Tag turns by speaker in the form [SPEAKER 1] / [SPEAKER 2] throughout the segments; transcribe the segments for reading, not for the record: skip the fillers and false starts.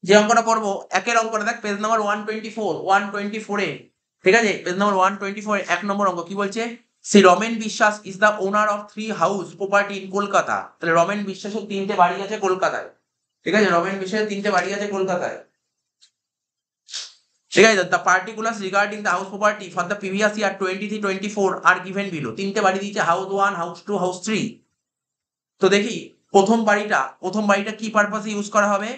[SPEAKER 1] যে অঙ্কটা করবো একের অঙ্কটা দেখ, পেজ নাম্বার 124 ঠিক আছে, পেজ নাম্বার 124 এক নম্বর অঙ্ক কি বলছে, শ্রী রমেন বিশ্বাস is the owner of 3 house property in Kolkata. তাহলে রমেন বিশ্বাসের 3টে বাড়ি আছে কলকাতায়, ঠিক আছে, রমেন বিশ্বাসের 3টে বাড়ি আছে কলকাতায়, ঠিক আছে। The particulars regarding the house property for the previous year 23-24 are given below. 3টে বাড়ি দিয়েছে, হাউস 1, হাউস 2, হাউস 3। তো দেখি প্রথম বাড়িটা কি পারপাসে ইউজ করা হবে,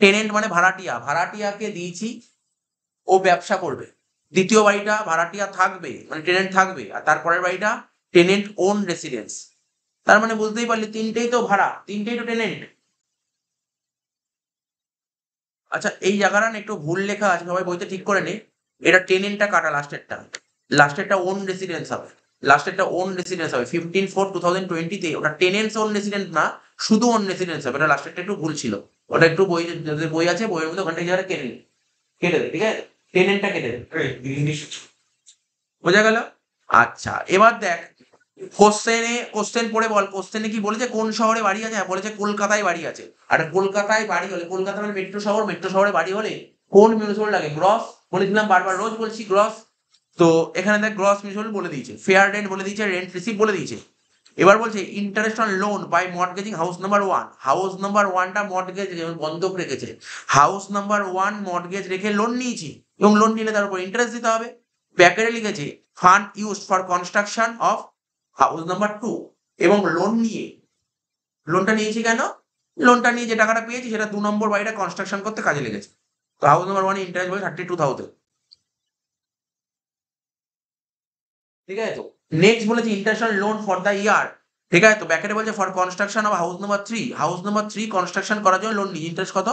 [SPEAKER 1] টেনেন্ট মানে ভাড়াটিয়া, ভাড়াটিয়াকে দিয়েছি, ও ব্যবসা করবে। দ্বিতীয় বাড়িটা ভাড়াটিয়া থাকবে মানে টেনেন্ট থাকবে, আর তারপরের বাড়িটা টেনেন্ট ওন রেসিডেন্স। তার মানে বুঝতেই পারলি 3টেই তো ভাড়া, 3টেই তো টেনেন্ট। আচ্ছা এই জায়গাটা না একটু ভুল লেখা আছে, সবাই বইতে ঠিক করে নে। এটা টেনেন্টটা কাটা, লাস্টেরটা ওন রেসিডেন্স হবে, 15/4/2020 ওটা টেনেন্টস ওন রেসিডেন্ট না, শুধু ওন রেসিডেন্স হবে। এটা লাস্টেরটা একটু ভুল ছিল, ওটা একটু বই, যাদের বই আছে বইয়ের মধ্যে ওখানটা জায়গাটা কেটে দে, ঠিক আছে, টেনেন্টটা কেটে দে, বোঝা গেল। আচ্ছা এবার দেখ, কোশ্চেন পড়ে বল, কোশ্চেনে কি বলেছে, কোন শহরে বাড়ি আছে, বলেছে কলকাতায় বাড়ি আছে। আর কলকাতায় বাড়ি হলে, কলকাতা মানে মেট্রো শহর, মেট্রো শহরে বাড়ি হলে কোন মিউনিসিপাল লাগে, গ্রস। বলেছিলাম বারবার, রোজ বলছি গ্রস। তো এখানে দেখ গ্রস মিউনিসিপাল বলে দিয়েছে, ফেয়ার রেন্ট বলে দিয়েছে, রেন্ট রিসিভ বলে দিয়েছে। এবার বলছে interest on loan by mortgaging house number 1। House number 1টা মর্টগেজ বন্ধক রেখেছে, হাউস নাম্বার 1 মর্টগেজ রেখে লোন নিয়েছি, এবং লোন নিলে তার উপর ইন্টারেস্ট দিতে হবে। ব্যাকেটে লিখেছে fund use for construction of house number 2। এবং লোনটা নিয়েছি কেন, লোনটা নিয়ে যে টাকাটা পেয়েছি সেটা 2 নম্বর বাড়িটা কনস্ট্রাকশন করতে কাজে লেগেছে। তো হাউস নাম্বার 1 ইন্টারেস্ট বলে 32,000, ঠিক আছে। তো নেক্সট বলেছে interest on loan for the ইয়ার, ঠিক আছে। তো ব্যাকেটে বলছে for construction of house number 3, house number 3 construction করার জন্য লোন নিয়ে ইন্টারেস্ট কত,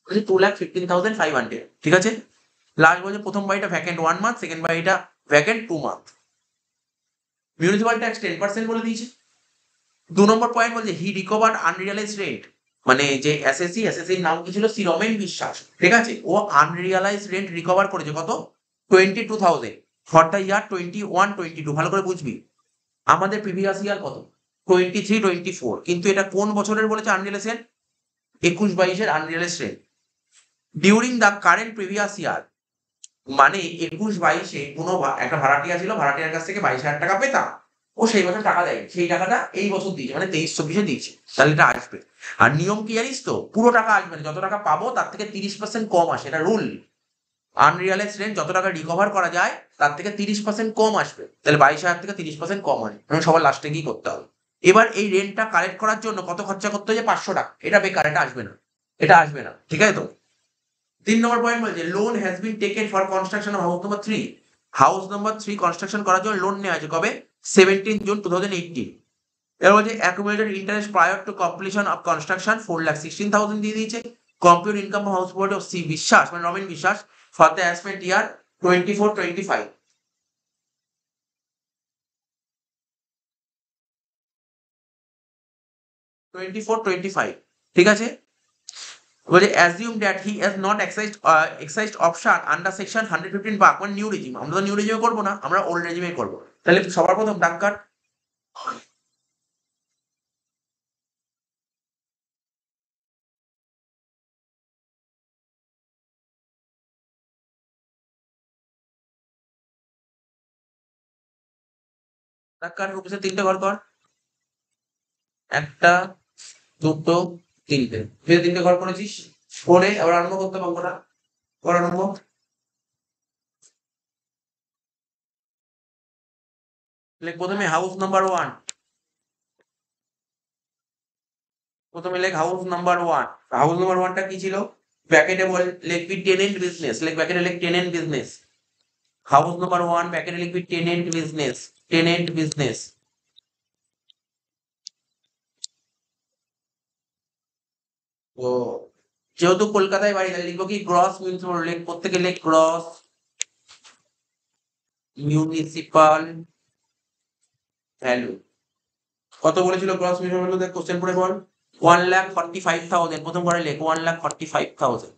[SPEAKER 1] বলছে 2,15,500, ঠিক আছে। লাস্ট বলছে প্রথম বাড়িটা ভ্যাকেন্ট 1 মান্থ, সেকেন্ড বাড়িটা ভ্যাকেন্ট 2 মান্থ। মিউনিসিপাল ট্যাক্স 10% বলে দিয়েছে। 2 নম্বর পয়েন্ট বলছে হি রিকভার্ড আনরিয়ালাইজ রেন্ট, মানে যে এসএসসির নাম কি ছিল, রমেন বিশ্বাস, ঠিক আছে। ও আনরিয়ালাইজ রেন্ট রিকভার করেছে কত, 22,000 ফর দ্য ইয়ার 21-22। ভালো করে বুঝবি, আমাদের প্রিভিয়াস ইয়ার কত, 23-24, কিন্তু এটা কোন বছরের বলেছে আনরিয়ালাইজ রেন্ট, 21-22-এর unrealised rent during the current previous year. মানে 21-22-এ কোনো একটা ভাড়াটিয়া ছিল, ভাড়াটিয়ার কাছ থেকে 22,000 টাকা পেতাম, ও সেই বছর টাকা দেয়, সেই টাকাটা এই বছর দিয়েছে, মানে 23-24-এ দিয়েছে, তাহলে এটা আসবে। আর নিয়ম কি জানিস তো, পুরো টাকা আসবে না, যত টাকা পাবো তার থেকে 30% কম আসে, এটা রুল। আনরিয়ালাইজ রেন্ট যত টাকা রিকভার করা যায় তার থেকে 30% কম আসবে, তাহলে 22,000 থেকে 30% কম হয়, এবং সবার লাস্টে গিয়ে করতে হবে। এবার এই রেন্টটা কালেক্ট করার জন্য কত খরচা করতে হচ্ছে, 500 টাকা। এটা বেকার, এটা আসবে না, এটা আসবে না, ঠিক আছে। তো 3 নম্বর পয়েন্ট বলছে loan has been taken for construction of house number 3। House number 3 construction করার জন্য লোন নেওয়া আছে কবে, 17 জুন 2018। এবার বলছে accumulated interest prior to completion of construction 4,16,000 দিয়ে দিয়েছে। Compute income house board of C Biswas মানে রমেন বিশ্বাস ফর দ্য অ্যাসপেক্ট ইয়ার 24-25, 24-25, ঠিক আছে। বলছে assume that he has not exercised option under section 115 বা মানে নিউ রেজিম। আমরা তো নিউ রেজিমে করবো না, আমরা ওল্ড রেজিমে করবো। তাহলে সবার প্রথম ডাক কাট, ডাক কাট রূপসে 3টে ঘর কর, 1, 2, 3টে, তুই 3টে ঘর করেছিস, করে আবার আরম্ভ করতে পারবো না, কর আরম্ভ। লেখ প্রথমে হাউস নাম্বার 1, প্রথমে লেখ হাউস নাম্বার 1। হাউস নাম্বার 1টা কি ছিল, ব্র্যাকেটে বল লিখবি টেনেন্ট বিজনেস, লেখ ব্র্যাকেটে লেখ টেনেন্ট বিজনেস। হাউস নাম্বার 1 ব্র্যাকেটে লিখবি টেনেন্ট বিজনেস, টেনেন্ট বিজনেস। ও যেহেতু কলকাতায় বাড়ি, তাহলে লিখবো কি গ্রস মিউনিসিপাল, লেখ প্রত্যেকে লেখ গ্রস মিউনিসিপাল ভ্যালু। কত বলেছিল গ্রস মিউনিসিপাল ভ্যালু, দেখ কোশ্চেন পড়ে বল, 1,45,000। প্রথম করে লেখ 1,45,000।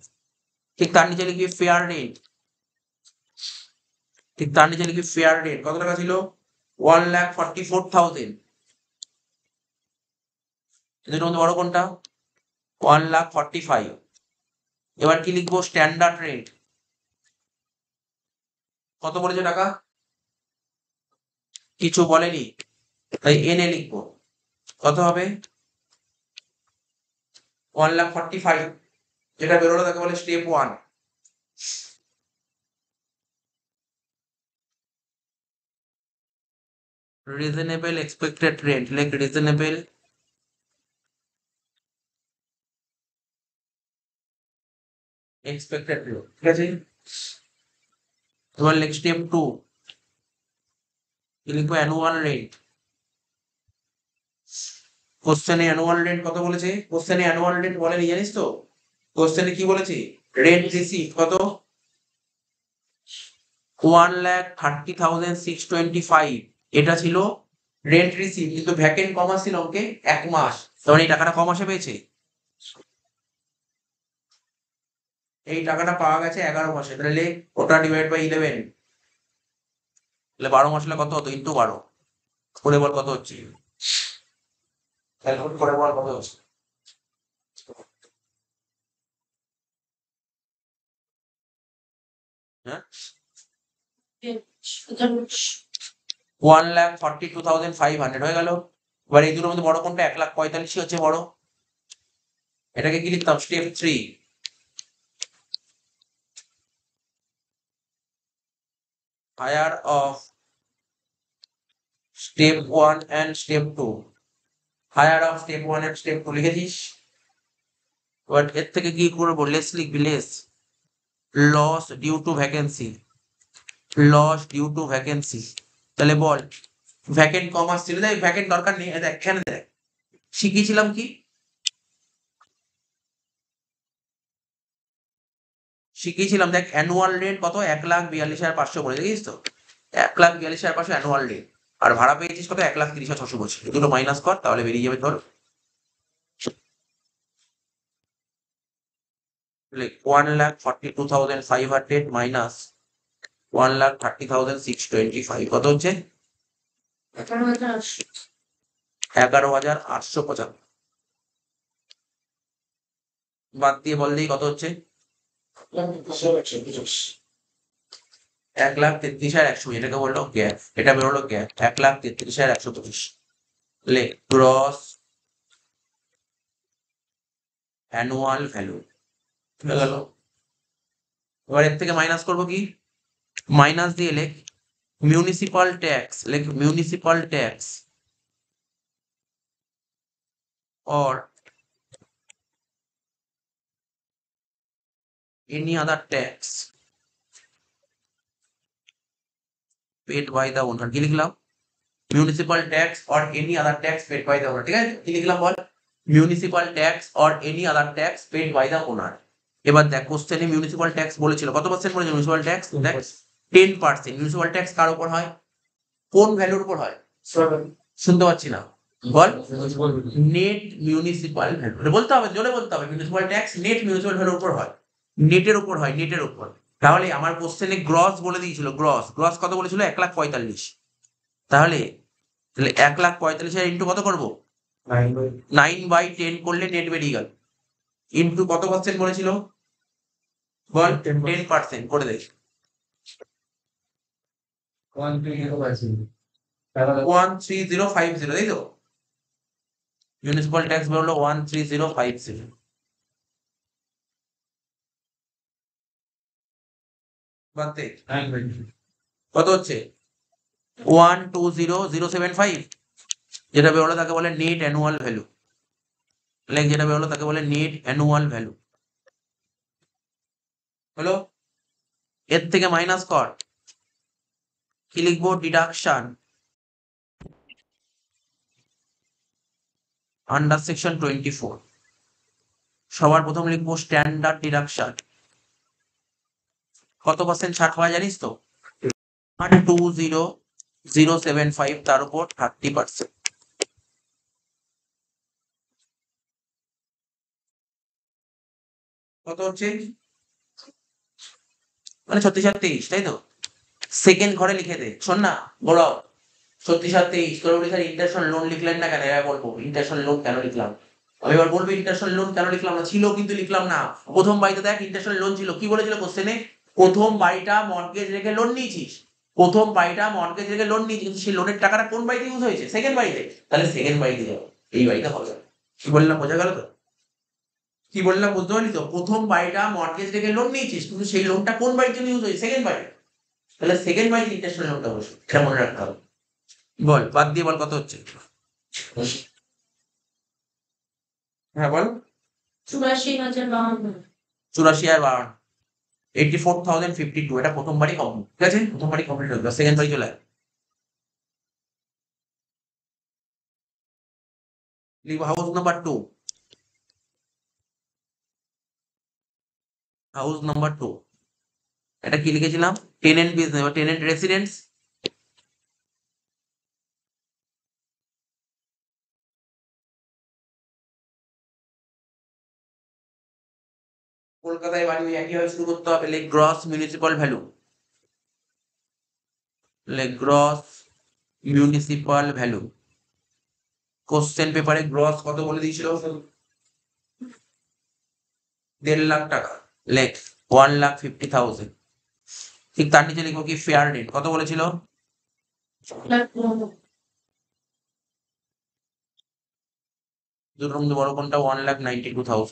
[SPEAKER 1] ঠিক তার নিচে লিখবি ফেয়ার রেন্ট, ঠিক তার নিচে লিখবি ফেয়ার রেট কত টাকা ছিল, 1,44,000। এদের মধ্যে বড় কোনটা, 1,45,000। এবার কি লিখবো? স্ট্যান্ডার্ড রেট কত বলেছে টাকা? কিছু বলেনি, তাই এনে লিখবো। কত হবে? 1,45,000, যেটা বেরোলো তাকে বলে step 1। Reasonable expected rent, like reasonable expected rate, ঠিক আছে। এবার লেখ স্টেপ 2, লিখবো অ্যানুয়াল রেট। কোশ্চেনে অ্যানুয়াল রেট কত বলেছে? কোশ্চেনে অ্যানুয়াল রেট বলেনি, জানিস তো? কোশ্চেনে কি বলেছে? রেন্ট রিসিভ কত? 1,30,625, এটা ছিল রেন্ট রিসিভ, কিন্তু ভ্যাকেন্ট কমাস ছিল ওকে 1 মাস, তখন এই টাকাটা ক মাসে পেয়েছে? এই টাকাটা পাওয়া গেছে 11 মাসে, তাহলে ওটা ডিভাইড বাই 11, তাহলে 12 মাস হলে কত হতো? ইন্টু 12 করে বল কত হচ্ছে? ক্যালকুলেট করে বল কত হচ্ছে? হ্যাঁ, 1,42,500 হয়ে গেল। এবার এই দুটোর মধ্যে বড় কোনটা? 1,45,000 হচ্ছে বড়। এটাকে কি লিখতাম? Step 3, higher of step 1 and step 2, higher of step 1 and step 2 লিখেছিস। বাট এর থেকে কি করবো? লেস লিখবি, less. Loss due to vacancy, loss due to vacancy. তাহলে বল ভ্যাকেন্ট কমার্স ছিল, দেখ ভ্যাকেন্ট দরকার নেই, দেখ এখানে দেখ শিখিয়েছিলাম কি? শিখিয়েছিলাম দেখ অ্যানুয়াল রেন্ট কত? 1,42,500 বলে, দেখিস তো? 1,42,500 অ্যানুয়াল রেন্ট, আর ভাড়া পেয়েছিস কত? 1,30,600 বলছি। দুটো মাইনাস কর, তাহলে বেরিয়ে যাবে তোর 1,42,500 মাইনাস 1,30,625 কত হচ্ছে? 11,875। বাদ দিয়ে বল দিই কত হচ্ছে? 1,33,125, এটাকে বললো গ্যাপ, এটা বেরোলো গ্যাপ 1,33,125। লে গ্রস অ্যানুয়াল ভ্যালু হয়ে গেল। এবার এর থেকে মাইনাস করবো কি? মাইনাস দিয়ে লেখ মিউনিসিপাল ট্যাক্স, লেখ municipal tax or any other tax paid by the owner। কি লিখলাম? Municipal tax or any other tax paid by the owner, ঠিক আছে? কি লিখলাম বল? Municipal tax or any other tax paid by the owner। এবার দেখ কোশ্চেনে মিউনিসিপাল ট্যাক্স বলেছিল, কত পার্সেন্ট বলেছিল মিউনিসিপাল ট্যাক্স? দেখ 10%। মিউনিসিপাল ট্যাক্স কার উপর হয়? কোন ভ্যালুর উপর হয়? শুনতে পাচ্ছি না, বল। নেট মিউনিসিপাল ভ্যালু, বলতে হবে, জোরে বলতে হবে। মিউনিসিপাল ট্যাক্স নেট মিউনিসিপাল ভ্যালুর উপর হয়, নেটের উপর হয়, নেটের উপর। তাহলে আমার কোশ্চেনে গ্রস বলে দিয়েছিল, গ্রস গ্রস কত বলেছিল? 1,45,000। তাহলে তাহলে 1,45,000 ইন্টু কত করবো? 9/10 করলে নেট বেরিয়ে গেল। ইন্টু কত পার্সেন্ট বলেছিল বল? 10% করে দেখ। 13050, তাই তো? মিউনিসিপাল ট্যাক্স বেরোলো 13050। বাদ দে, কত হচ্ছে? 120,075, যেটা বেরোলো তাকে বলে নেট অ্যানুয়াল ভ্যালু, লাইক যেটা বেরোলো তাকে বলে নেট অ্যানুয়াল ভ্যালু। হলো? এর থেকে মাইনাস কর, কি লিখবো? Deduction under section 24। সবার প্রথম লিখবো স্ট্যান্ডার্ড ডিডাকশন। কত পার্সেন্ট ছাড় পাওয়া জানিস তো? 120,075, তার উপর 30%। কত হচ্ছে? মানে 36,23, তাই তো? সেকেন্ড ঘরে লিখে দে, শোন না বড়, 36,23। তোর স্যার ইন্টারন্যাশনাল লোন লিখলেন না কেন? এরা বলবো ইন্টারন্যাশনাল লোন কেন লিখলাম? আমি এবার বলবো ইন্টারন্যাশনাল লোন কেন লিখলাম না, ছিল কিন্তু লিখলাম না। প্রথম বাড়িতে দেখ ইন্টারন্যাশনাল লোন ছিল, কি বলেছিল কোশ্চেনে, প্রথম বাড়িটা মর্টগেজ রেখে লোন নিয়েছিস, প্রথম বাড়িটা মর্টগেজ রেখে লোন নিয়েছিস, কিন্তু সেই লোনের টাকাটা কোন বাড়িতে ইউজ হয়েছে, সেকেন্ড বাড়িতে, তাহলে সেকেন্ড বাড়িতে যাবো, এই বাড়িটা হবে না। কি বললাম বোঝা গেল তো, কি বললাম বুঝতে পারলি তো, প্রথম বাড়িটা মর্টগেজ রেখে লোন নিয়েছিস, কিন্তু সেই লোনটা কোন বাড়ির জন্য ইউজ হয়েছে, সেকেন্ড বাড়ি, তাহলে সেকেন্ড বাড়িতে ইন্টারন্যাশনাল লোনটা বসে, এটা মনে রাখতে হবে। বল বাদ দিয়ে বল কত হচ্ছে। হ্যাঁ বল।
[SPEAKER 2] 84,052।
[SPEAKER 1] 84 আর 52, 84,052, এটা প্রথমবারই কমপ্লিট, ঠিক আছে, প্রথমবারই কমপ্লিট হয়ে গেল, সেকেন্ড বাড়ি চলে আয়। লিখবো হাউস নাম্বার 2, হাউস নাম্বার 2, এটা কি লিখেছিলাম, টেনেন্ট বিজনেস বা টেনেন্ট রেসিডেন্স। কলকাতায় বাড়ি, ওই একইভাবে শুরু করতে হবে, লেখ গ্রস মিউনিসিপাল ভ্যালু, লেখ গ্রস মিউনিসিপাল ভ্যালু। কোশ্চেন পেপারে গ্রস কত বলে দিয়েছিল, 1.5 লাখ টাকা, লেখ 1,50,000। ঠিক তার নিচে লিখবো কি ফেয়ার রেট কত বলেছিল, দুটোর মধ্যে বড় কোনটা, 1,92,000।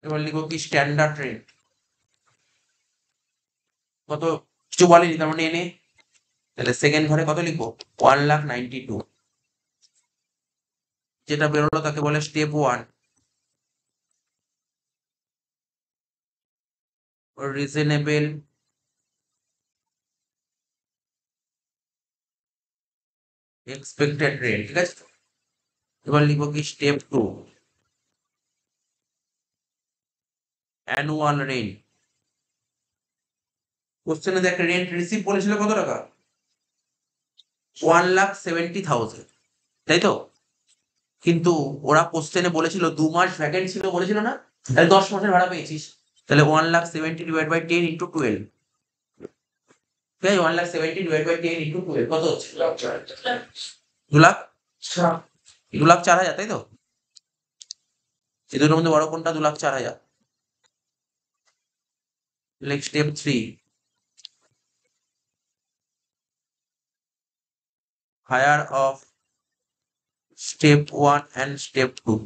[SPEAKER 1] এবার লিখবো কি স্ট্যান্ডার্ড রেট কত, কিছু বলেনি তার মানে এনে, তাহলে সেকেন্ড ঘরে কত লিখবো, 1,92,000। যেটা বেরোলো তাকে বলে স্টেপ 1, রিজনেবল এক্সপেক্টেড রেট, ঠিক আছে। এবার লিখবো কি স্টেপ 2, অ্যানুয়াল রেন্ট। কোশ্চেনে দেখ রেন্ট রিসিভ বলেছিল কত টাকা, 1,70,000, তাই তো, কিন্তু ওরা কোশ্চেনে বলেছিল 2 মাস ভ্যাকেন্ট ছিল বলেছিল না, তাহলে 10 মাসের ভাড়া পেয়েছিস, তাহলে 1,70,000 ডিভাইড বাই 10 ইন্টু 12, ঠিক আছে, 1,70,000 ডিভাইড বাই 10 ইন্টু 12 কত হচ্ছে, 2 লাখ, 2,04,000, তাই তো, এই দুটোর মধ্যে বড় কোনটা, 2,04,000। Next step 3, higher of step 1 and step 2,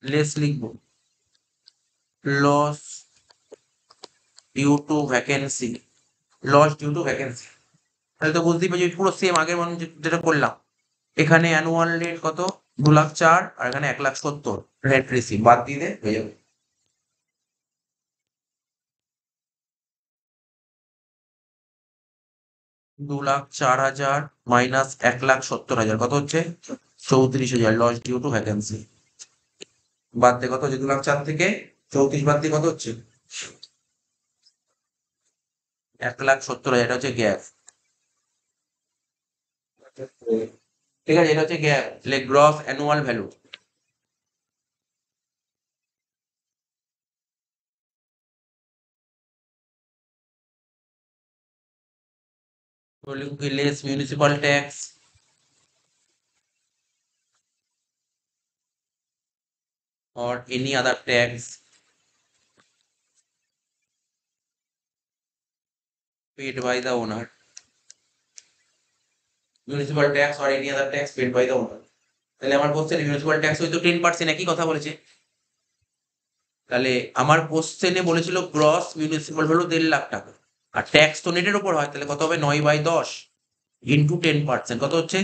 [SPEAKER 1] less লিখবো loss due to vacancy, loss due to vacancy. তাহলে তো বুঝতেই পারছি পুরো সেম আগের মনে যেটা করলাম, এখানে অ্যানুয়াল রেট কত, 2,04,000, আর এখানে 1,70,000 রেট রিসিভ, বাদ দিয়ে দে হয়ে যাবে। 2,04,000 মাইনাস 1,70,000 কত হচ্ছে, 34,000, লস ডিউ টু ভ্যাকেন্সি। বাদ দিয়ে কত হচ্ছে, 2,04,000 থেকে 34 বাদ দিয়ে কত হচ্ছে, 1,70,000, এটা হচ্ছে গ্যাপ, ঠিক আছে, এটা হচ্ছে গ্যাপ, লে gross annual value. Less municipal tax or any other tax paid by the owner, municipal tax or any other tax paid by the owner। তাহলে আমার কোশ্চেনে মিউনিসিপাল ট্যাক্স হয়তো 10%, একই কথা বলেছে, তাহলে আমার কোশ্চেনে বলেছিল গ্রস মিউনিসিপাল ভ্যালু 1.5 লাখ টাকা, আর ট্যাক্স তো নেটের উপর হয়, তাহলে কত হবে, 9/10 ইন্টু 10%, কত হচ্ছে,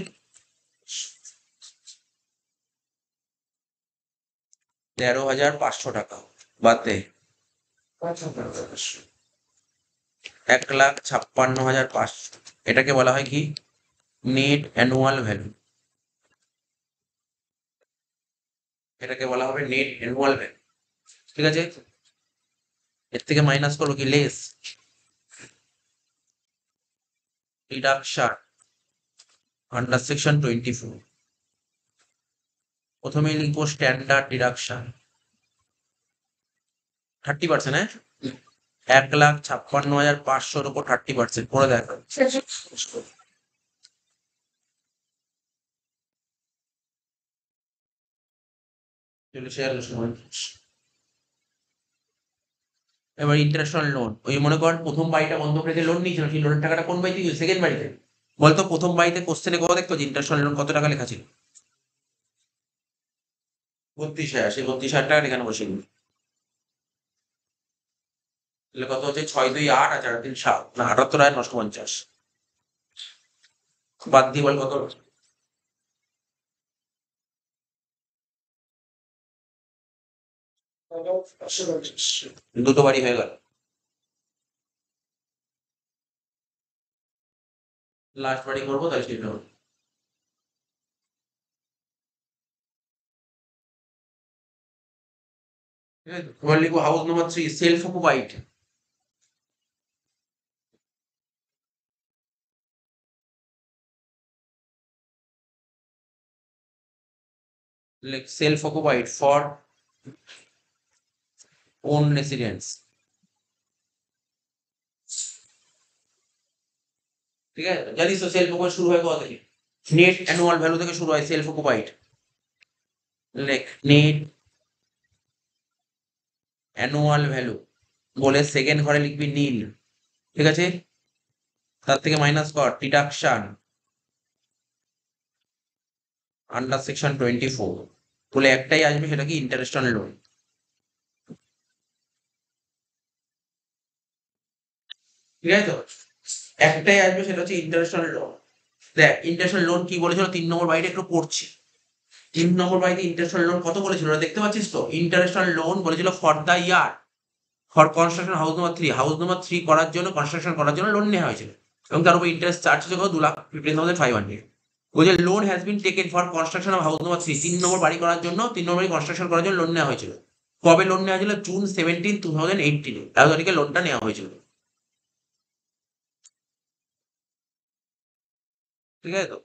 [SPEAKER 1] 13,500 টাকা, বাদ দে 1,56,500, এটাকে বলা হয় কি নেট অ্যানুয়াল ভ্যালু, এটাকে বলা হবে নেট অ্যানুয়াল ভ্যালু, ঠিক আছে। এর থেকে মাইনাস করবো কি লেস ডিডাকশন আন্ডার সেকশন 24, প্রথমেই লিখবো স্ট্যান্ডার্ড ডিডাকশন 30%, হ্যাঁ 1,56,500 উপর 30% করে দেখো। এবার ইন্টারন্যাশনাল লোন, ওই মনে কর প্রথম বাড়িটা বন্ধক রেখে লোন নিয়েছিল, সেই লোনের টাকাটা কোন বাড়িতে গেছিল? সেকেন্ড বাড়িতে। বলতো প্রথম বাড়িতে কোশ্চেনে কত দেখতো যে ইন্টারন্যাশনাল লোন কত টাকা লেখা ছিল? 32,000। সেই 32,000 টাকা এখানে বসে দিবি। তাহলে কত হচ্ছে? 6, 2, 8 আর 4, 3, 7 না 78,950। বাদ দিয়ে বল কত? দুটো বাড়ি হয়ে গেল। লাস্ট বাড়ি করবো তাহলে সেটা হবে। ঠিক আছে, এবার লিখবো house number 3 self occupied. Self occupied for own residence. ঠিক আছে, জানিস তো সেলফ অকুপাইড শুরু হয় কোথা থেকে? নেট অ্যানুয়াল ভ্যালু থেকে শুরু হয় সেলফ অকুপাইড। লেখ নেট অ্যানুয়াল ভ্যালু বলে সেকেন্ড ঘরে লিখবি নীল। ঠিক আছে, তার থেকে মাইনাস কর ডিডাকশন আন্ডার সেকশন 24 বলে একটাই আসবে, সেটা কি? Interest on loan. ঠিক আছে তো, একটাই আসবে, সেটা হচ্ছে ইন্টারেস্ট অন লোন। দেখ ইন্টারেস্ট অন লোন কি বলেছিল 3 নম্বর বাড়িটা একটু পড়ছি। 3 নম্বর বাড়িতে ইন্টারেস্ট অন লোন কত বলেছিল ওরা দেখতে পাচ্ছিস তো? ইন্টারেস্ট অন লোন বলেছিল for the year for construction house number 3, house number 3 করার জন্য, কনস্ট্রাকশন করার জন্য লোন নেওয়া হয়েছিল, এবং তার উপর ইন্টারেস্ট চার্জ হচ্ছে কত? 2,15,500। বলছে loan has been taken for construction of house number 3, 3 নম্বর বাড়ি করার জন্য, 3 নম্বর বাড়ি কনস্ট্রাকশন করার জন্য লোন নেওয়া হয়েছিল। কবে লোন নেওয়া হয়েছিল? জুন 17, 2018 এত তারিখে লোনটা নেওয়া হয়েছিল। ঠিক আছে তো,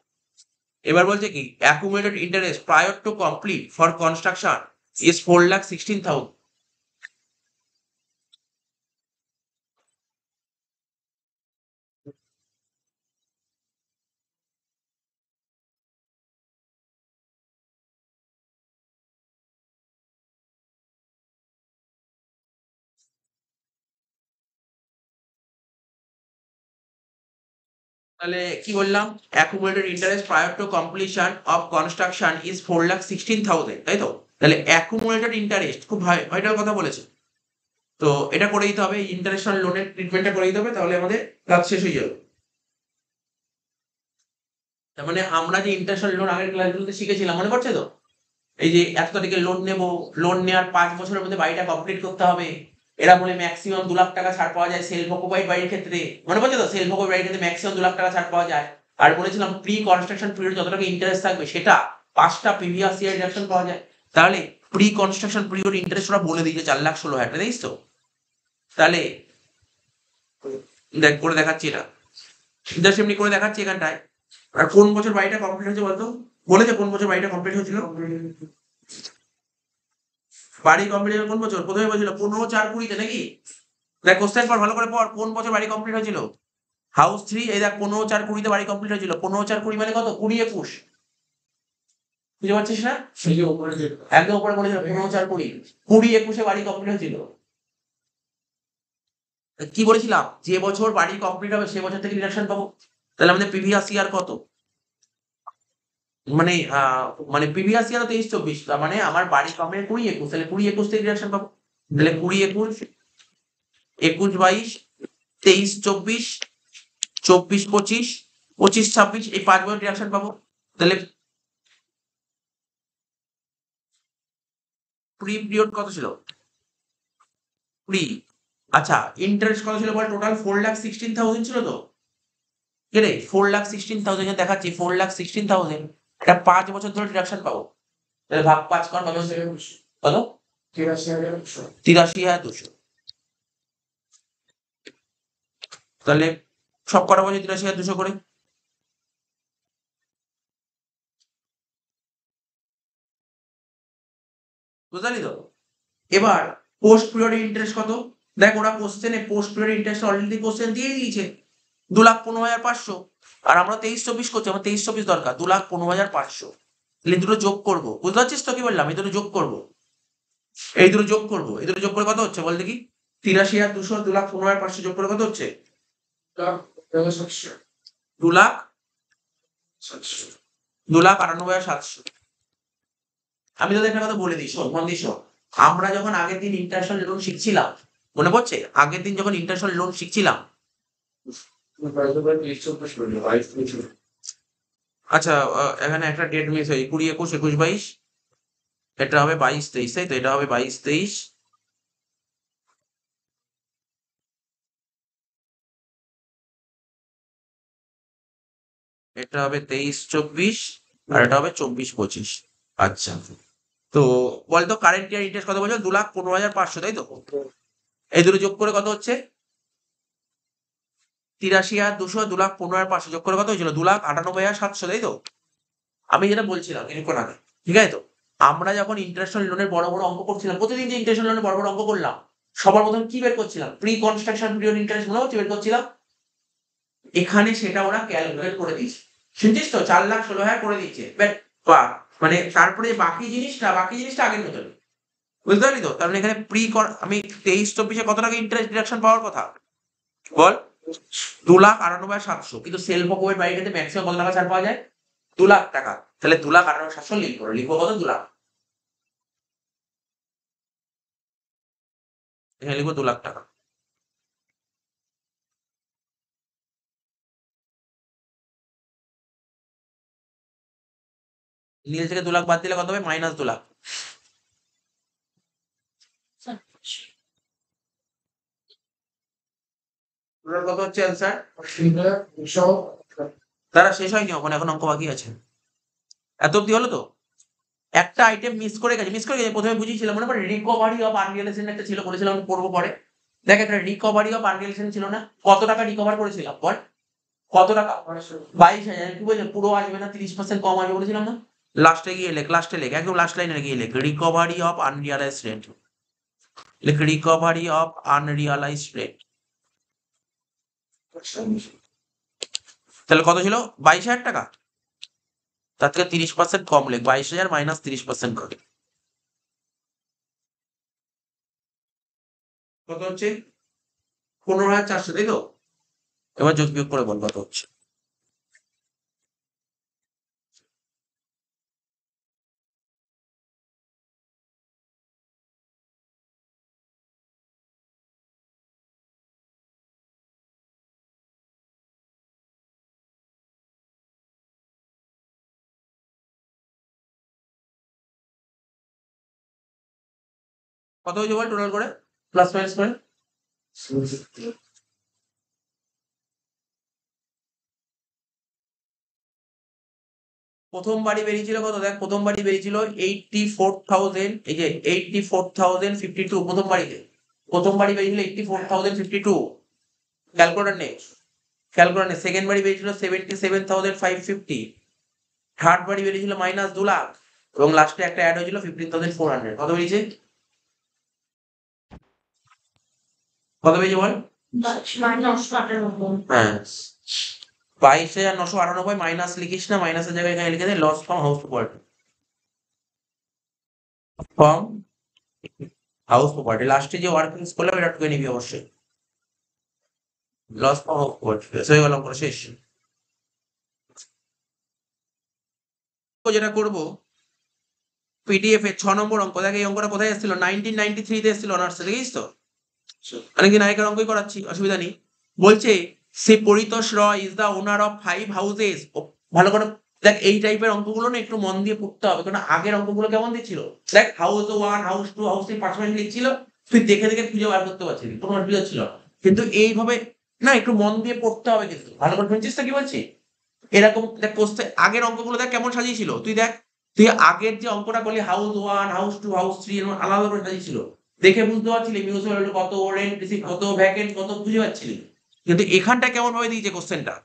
[SPEAKER 1] এবার বলছে কি accumulated interest prior to complete for construction is 4,16,000। তাহলে কি বললাম? Accumulated interest prior to completion of construction is 4,16,000, তাই তো? তাহলে অ্যাকুমুলেটেড ইন্টারেস্ট খুব ভাইটাল কথা বলেছে। তো এটা করে দিতে হবে, ইন্টারেস্ট লোনের ট্রিটমেন্টটা করে দিতে হবে, তাহলে আমাদের কাজ শেষ হয়ে যাবে। তার মানে আমরা যে ইন্টারেস্ট লোন আগের ক্লাসগুলোতে শিখেছিলাম মনে পড়ছে তো? এই যে এত তারিখে লোন নেবো, লোন নেওয়ার 5 বছরের মধ্যে বাড়িটা কমপ্লিট করতে হবে, এরা বলে ম্যাক্সিমাম 2 লাখ টাকা ছাড় পাওয়া যায় সেলফ অকুপাইড বাড়ির ক্ষেত্রে। মনে পড়ছে তো? সেলফ অকুপাইড বাড়ির ক্ষেত্রে ম্যাক্সিমাম 2 লাখ টাকা ছাড় পাওয়া যায়। আর বলেছিলাম প্রি কনস্ট্রাকশন পিরিয়ড যত টাকা ইন্টারেস্ট থাকবে সেটা 5টা প্রিভিয়াস ইয়ার ডিডাকশন পাওয়া যায়। তাহলে প্রি কনস্ট্রাকশন পিরিয়ড ইন্টারেস্ট ওরা বলে দিয়েছে 4,16,000, দেখছিস তো? তাহলে দেখ করে দেখাচ্ছি এটা, জাস্ট এমনি করে দেখাচ্ছি এখানটায়। আর কোন বছর বাড়িটা কমপ্লিট হয়েছে বলতো? বলেছে কোন বছর বাড়িটা কমপ্লিট হয়েছিল? বাড়ি কমপ্লিট হয়েছিল কোন বছর? প্রথমে বলেছিল 15/4/20 নাকি? দেখ কোশ্চেন পর ভালো করে পড়, কোন বছর বাড়ি কমপ্লিট হয়েছিল? হাউস 3 এই দেখ 15/4/20 বাড়ি কমপ্লিট হয়েছিল। 15/4/20 মানে কত? 20-21। বুঝতে পারছিস না? একদম উপরে বলেছিল 15/4/20, 20-21 বাড়ি কমপ্লিট হয়েছিল। কি বলেছিলাম? যে বছর বাড়ি কমপ্লিট হবে সে বছর থেকে ডিডাকশন পাবো। তাহলে আমাদের প্রিভিয়াস ইয়ার কত? মানে মানে প্রিভিয়াস ইয়ার 23-24, তার মানে আমার বাড়ি কমপ্লিট 20-21, তাহলে 20-21 থেকে ডিডাকশন পাবো। তাহলে 20-21, 21-22, 23-24, 24-25, 25-26, এই 5 বছর ডিডাকশন পাবো। তাহলে প্রি পিরিয়ড কত ছিল? প্রি, আচ্ছা ইন্টারেস্ট কত ছিল বল? টোটাল 4,16,000 ছিল তো? কে রে 4,16,000 দেখাচ্ছি, 4,16,000 এটা 5 বছর ধরে ডিডাকশন পাবো। তাহলে ভাগ 5 কর, কত? কত? 83,200। তাহলে সব কটা বছর 83,200 করে। বুঝলি তো? এবার পোস্ট পিরিয়ড ইন্টারেস্ট কত? দেখ ওরা কোশ্চেনে post period interest already question দিয়ে দিয়েছে 2,15,500, আর আমরা 23-24 করছি, আমার 23-24 দরকার, 2,15,500। তাহলে দুটো যোগ করবো, বুঝতে পারছিস তো কি বললাম? এই দুটো যোগ করবো, এই দুটো যোগ করবো, এই দুটো যোগ করে কত হচ্ছে বল দেখি? 83,200 2,15,500 যোগ করে কত হচ্ছে? 2,98,700। আমি তোদের একটা কথা বলে দিই, শোন মন দিয়ে শোন। আমরা যখন আগের দিন ইন্টারন্যাশনাল লোন শিখছিলাম, মনে পড়ছে আগের দিন যখন ইন্টারন্যাশনাল লোন শিখছিলাম? আচ্ছা, এখানে একটা ডেট মিস হয়েছে, 20, 21, 21, 22। এটা হবে 22, 23, তাই তো? এটা হবে 22, 23। এটা হবে 23, 24, আর এটা হবে 24, 25। আচ্ছা, তো বলতো কারেন্ট ইয়ার ইন্টারেস্ট কত বলছো? 2,15,500, তাই তো? এই দুটো যোগ করে কত হচ্ছে? 83,200 2,15,500 যোগ করে কত হয়েছিল? 2,98,700, তাই তো? আমি যেটা বলছিলাম কিছুক্ষণ আগে, ঠিক আছে তো? আমরা যখন ইন্টারন্যাশনাল লোনের বড় বড় অঙ্ক করছিলাম, প্রতিদিন যে ইন্টারন্যাশনাল লোনের বড় বড় অঙ্ক করলাম, সবার প্রথম কি বের করছিলাম? প্রি কনস্ট্রাকশন পিরিয়ড ইন্টারেস্ট মনে হচ্ছে বের করছিলাম। এখানে সেটা ওরা ক্যালকুলেট করে দিয়েছে, শুনছিস তো? 4,16,000 করে দিয়েছে। মানে তারপরে বাকি জিনিসটা আগের মতন, বুঝতে পারলি তো? তার মানে এখানে আমি 23-24-এ কত টাকা ইন্টারেস্ট ডিডাকশন পাওয়ার কথা বল? 2,98,700। কিন্তু সেলফ অকুপেড বাড়িটাতে ম্যাক্সিমাম কত টাকা ছাড় পাওয়া যায়? 2,00,000 টাকা। তাহলে 2,98,700 লিখবো কত? 2,00,000। এখানে লিখবো 2,00,000 টাকা। নীল থেকে 2,00,000 বাদ দিলে কত হবে? -2,00,000। টোটাল কত হচ্ছে অ্যান্সার? তারা শেষ হয়নি, এখন অঙ্ক বাকি আছে। এত অব্দি হলো তো? একটা আইটেম মিস করে গেছে, প্রথমে বুঝিয়েছিলাম মনে পড়ে? রিকভারি অফ আনরিয়ালাইজেশন একটা ছিল, করেছিলাম, আমি পড়বো পরে। দেখ একটা রিকভারি অফ আনরিয়ালাইজেশন ছিল না? কত টাকা রিকভার করেছিলাম বল? কত টাকা? 22,000। কি বলছে? পুরো আসবে না, 30% কম আসবে বলেছিলাম না? লাস্টে লেখ, একদম লাস্ট লাইনে গিয়ে লেখ রিকভারি অফ আনরিয়ালাইজড রেট। লেখ রিকভারি অফ আনরিয়ালাইজড রেট। তাহলে কত ছিল? 22,000 টাকা। তার থেকে 30% কম লেখ, 22,000 মাইনাস 30% করে কত হচ্ছে? 15,400, তাই তো? এবার যোগ বিয়োগ করে বল কত হচ্ছে। কত হয়েছে বল টোটাল করে, প্লাস মাইনাস করে? প্রথম বাড়ি বেরিয়েছিল কত? দেখ প্রথম বাড়ি বেরিয়েছিল 84,000, এই যে 84,052 প্রথম বাড়িতে। প্রথম বাড়ি বেরিয়েছিল 84,052। ক্যালকুলেটর নে, সেকেন্ড বাড়ি বেরিয়েছিল 77,550। থার্ড বাড়ি বেরিয়েছিল -2,00,000, এবং লাস্টে একটা অ্যাড হয়েছিল 15,400। কত বেরিয়েছে? কত বেরিয়েছে বল? হ্যাঁ, 22,998। মাইনাস লিখিস না, মাইনাসের জায়গায় এখানে লিখে দে loss from house property. From house property লাস্টে যে ওয়ার্কিংস করলাম এটা টুকে নিবি অবশ্যই। লস ফ্রম হাউস প্রপার্টি হয়ে গেল, করে শেষ। যেটা করবো পিডিএফ এ 6 নম্বর অঙ্ক, দেখ এই অঙ্কটা কোথায় এসেছিল? 1993 এসেছিল অনার্স, দেখিস তো? অনেকদিন আগেকার অঙ্কই করাচ্ছি, অসুবিধা নেই। বলছে সে Paritosh Roy is the owner of 5 houses. ভালো করে দেখ, এই টাইপের অঙ্কগুলো না একটু মন দিয়ে পড়তে হবে, কারণ আগের অঙ্কগুলো কেমন দিচ্ছিল দেখ, হাউস 1, হাউস 2, হাউস 3 পার্সোনালি লিখছিল, তুই দেখে দেখে খুঁজে বার করতে পারছিস, কোনো অসুবিধা ছিল না। কিন্তু এইভাবে না, একটু মন দিয়ে পড়তে হবে, কিন্তু ভালো করে শুনছিস তো কি বলছি? এরকম দেখ কোশ্চেন, আগের অঙ্কগুলো দেখ কেমন সাজিয়েছিল, তুই আগের যে অঙ্কটা করলি হাউস 1, হাউস 2, হাউস 3 এরকম আলাদা করে সাজিয়েছিল, দেখে বুঝতে পারছিলি মিউচুয়াল কত, রেন্ট রিসিভ কত, ভ্যাকেন্ট কত, বুঝে পাচ্ছিলি? কিন্তু এখানটা কেমন ভাবে দিয়েছে কোশ্চেনটা,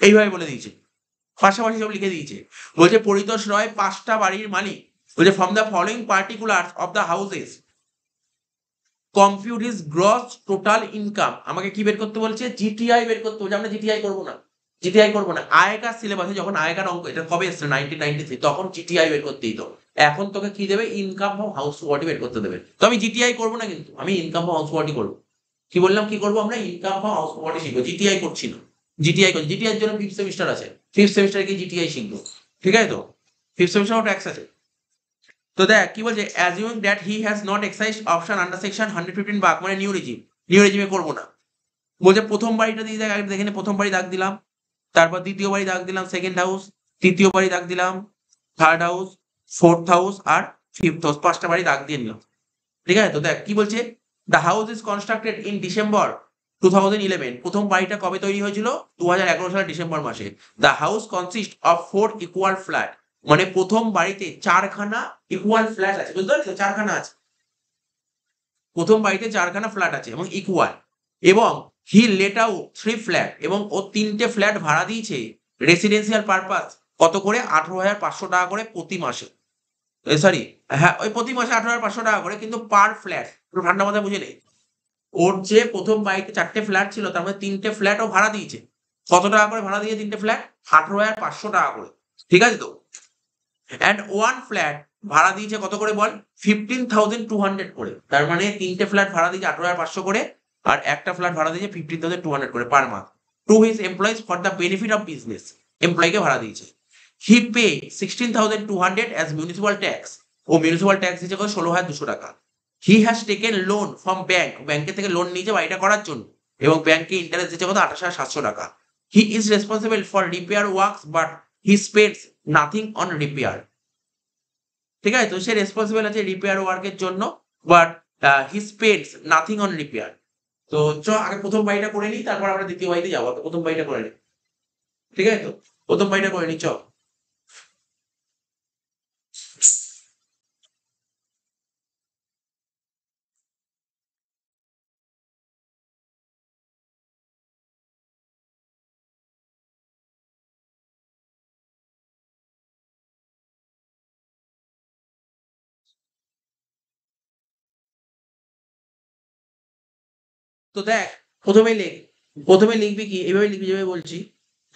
[SPEAKER 1] এইভাবে বলে দিয়েছে, পাশাপাশি সব লিখে দিয়েছে। বলছে পরিতোষ রয় 5টা বাড়ির মালিক। বলছে from the following particular of the houses, compute his gross total income, আমাকে কি বের করতে বলছে? জিটিআই বের করতে বলছে। আমরা জিটিআই করবো না, জিটিআই করবো না। আয়কার সিলেবাসে যখন আয়কার অঙ্ক, এটা কবে এসেছে 1993, তখন জিটিআই বের করতে দিত। এখন তোকে কি দেবে? ইনকাম ফ্রম হাউস ওয়ার্কই বের করতে দেবে। তো আমি জিটিআই করবো না, কিন্তু আমি ইনকাম ফ্রম হাউস ওয়ার্কই করবো। কি বললাম, কি করবো? আমরা ইনকাম ফ্রম হাউস ওয়ার্কই শিখবো, জিটিআই করছি না। জিটিআই করছি, জিটিআই এর জন্য ফিফথ সেমিস্টার আছে, ফিফথ সেমিস্টারে কি জিটিআই শিখবো। ঠিক আছে তো? ফিফথ সেমিস্টার ট্যাক্স আছে। তো দেখ কি বলছে, assuming that he has not excise option under section 115 বাক, মানে নিউ রেজিম। নিউ রেজিমে করবো না। বলছে প্রথম বাড়িটা দিয়ে দেখ, আগে দেখে নে। প্রথম বাড়ি দাগ দিলাম, তারপর দ্বিতীয় বাড়ি দাগ দিলাম, সেকেন্ড হাউস, তৃতীয় বাড়ি দাগ দিলাম, থার্ড হাউস, ফোর্থ হাউস আর ফিফথ হাউস, পাঁচটা বাড়ি দাগ দিয়ে নিলাম। ঠিক আছে তো? দেখ কি বলছে, the house is constructed in December 2011। প্রথম বাড়িটা কবে তৈরি হয়েছিল? 2011 সালের ডিসেম্বর মাসে। The house consist of 4 equal flat, মানে প্রথম বাড়িতে চারখানা ইকুয়াল ফ্ল্যাট আছে, বুঝতে পারছো? চারখানা আছে, প্রথম বাড়িতে চারখানা ফ্ল্যাট আছে এবং ইকুয়াল। এবং হি লেট আউট 3 ফ্ল্যাট, এবং ও 3টে ফ্ল্যাট ভাড়া দিয়েছে রেসিডেন্সিয়াল পারপাস। কত করে? 18,500 টাকা করে প্রতি মাসে। সরি, হ্যাঁ, ওই প্রতি মাসে 18,500 টাকা করে, কিন্তু পার ফ্ল্যাট। একটু ঠান্ডা মাথায় বুঝে নেই। ওর যে প্রথম বাড়িতে 4টে ফ্ল্যাট ছিল, তার মধ্যে 3টে ফ্ল্যাট ও ভাড়া দিয়েছে। কত টাকা করে ভাড়া দিয়েছে 3টে ফ্ল্যাট? 18,500 টাকা করে। ঠিক আছে তো? অ্যান্ড ওয়ান ফ্ল্যাট ভাড়া দিয়েছে কত করে বল? 15,200 করে। তার মানে 3টে ফ্ল্যাট ভাড়া দিয়েছে 18,500 করে, আর একটা ফ্ল্যাট ভাড়া দিয়েছে 15,200 করে per month, to his employees for the benefit of business. এমপ্লয়িকে ভাড়া দিয়েছে। He pay 16,200 as municipal tax, ও মিউনিসিপাল ট্যাক্স দিয়েছে কত? 16,200 টাকা। He has taken loan from bank, ব্যাংকের থেকে লোন নিয়েছে বাড়িটা করার জন্য, এবং ব্যাংকে ইন্টারেস্ট দিচ্ছে কত? 28,700 টাকা। He is responsible for repair works but he spends nothing on repair. ঠিক আছে তো? সে রেসপন্সিবল আছে রিপেয়ার ওয়ার্কের জন্য, but he spends nothing on repair. তো আগে প্রথম বাড়িটা করে নিই, তারপর আমরা দ্বিতীয় বাড়িতে যাবো। তো প্রথম বাড়িটা করে নিই। ঠিক আছে তো? প্রথম বাড়িটা করে নিই, চ। তো দেখ, প্রথমেই লিখ। প্রথমে লিখবি কি? এইভাবে লিখবি যেভাবে বলছি,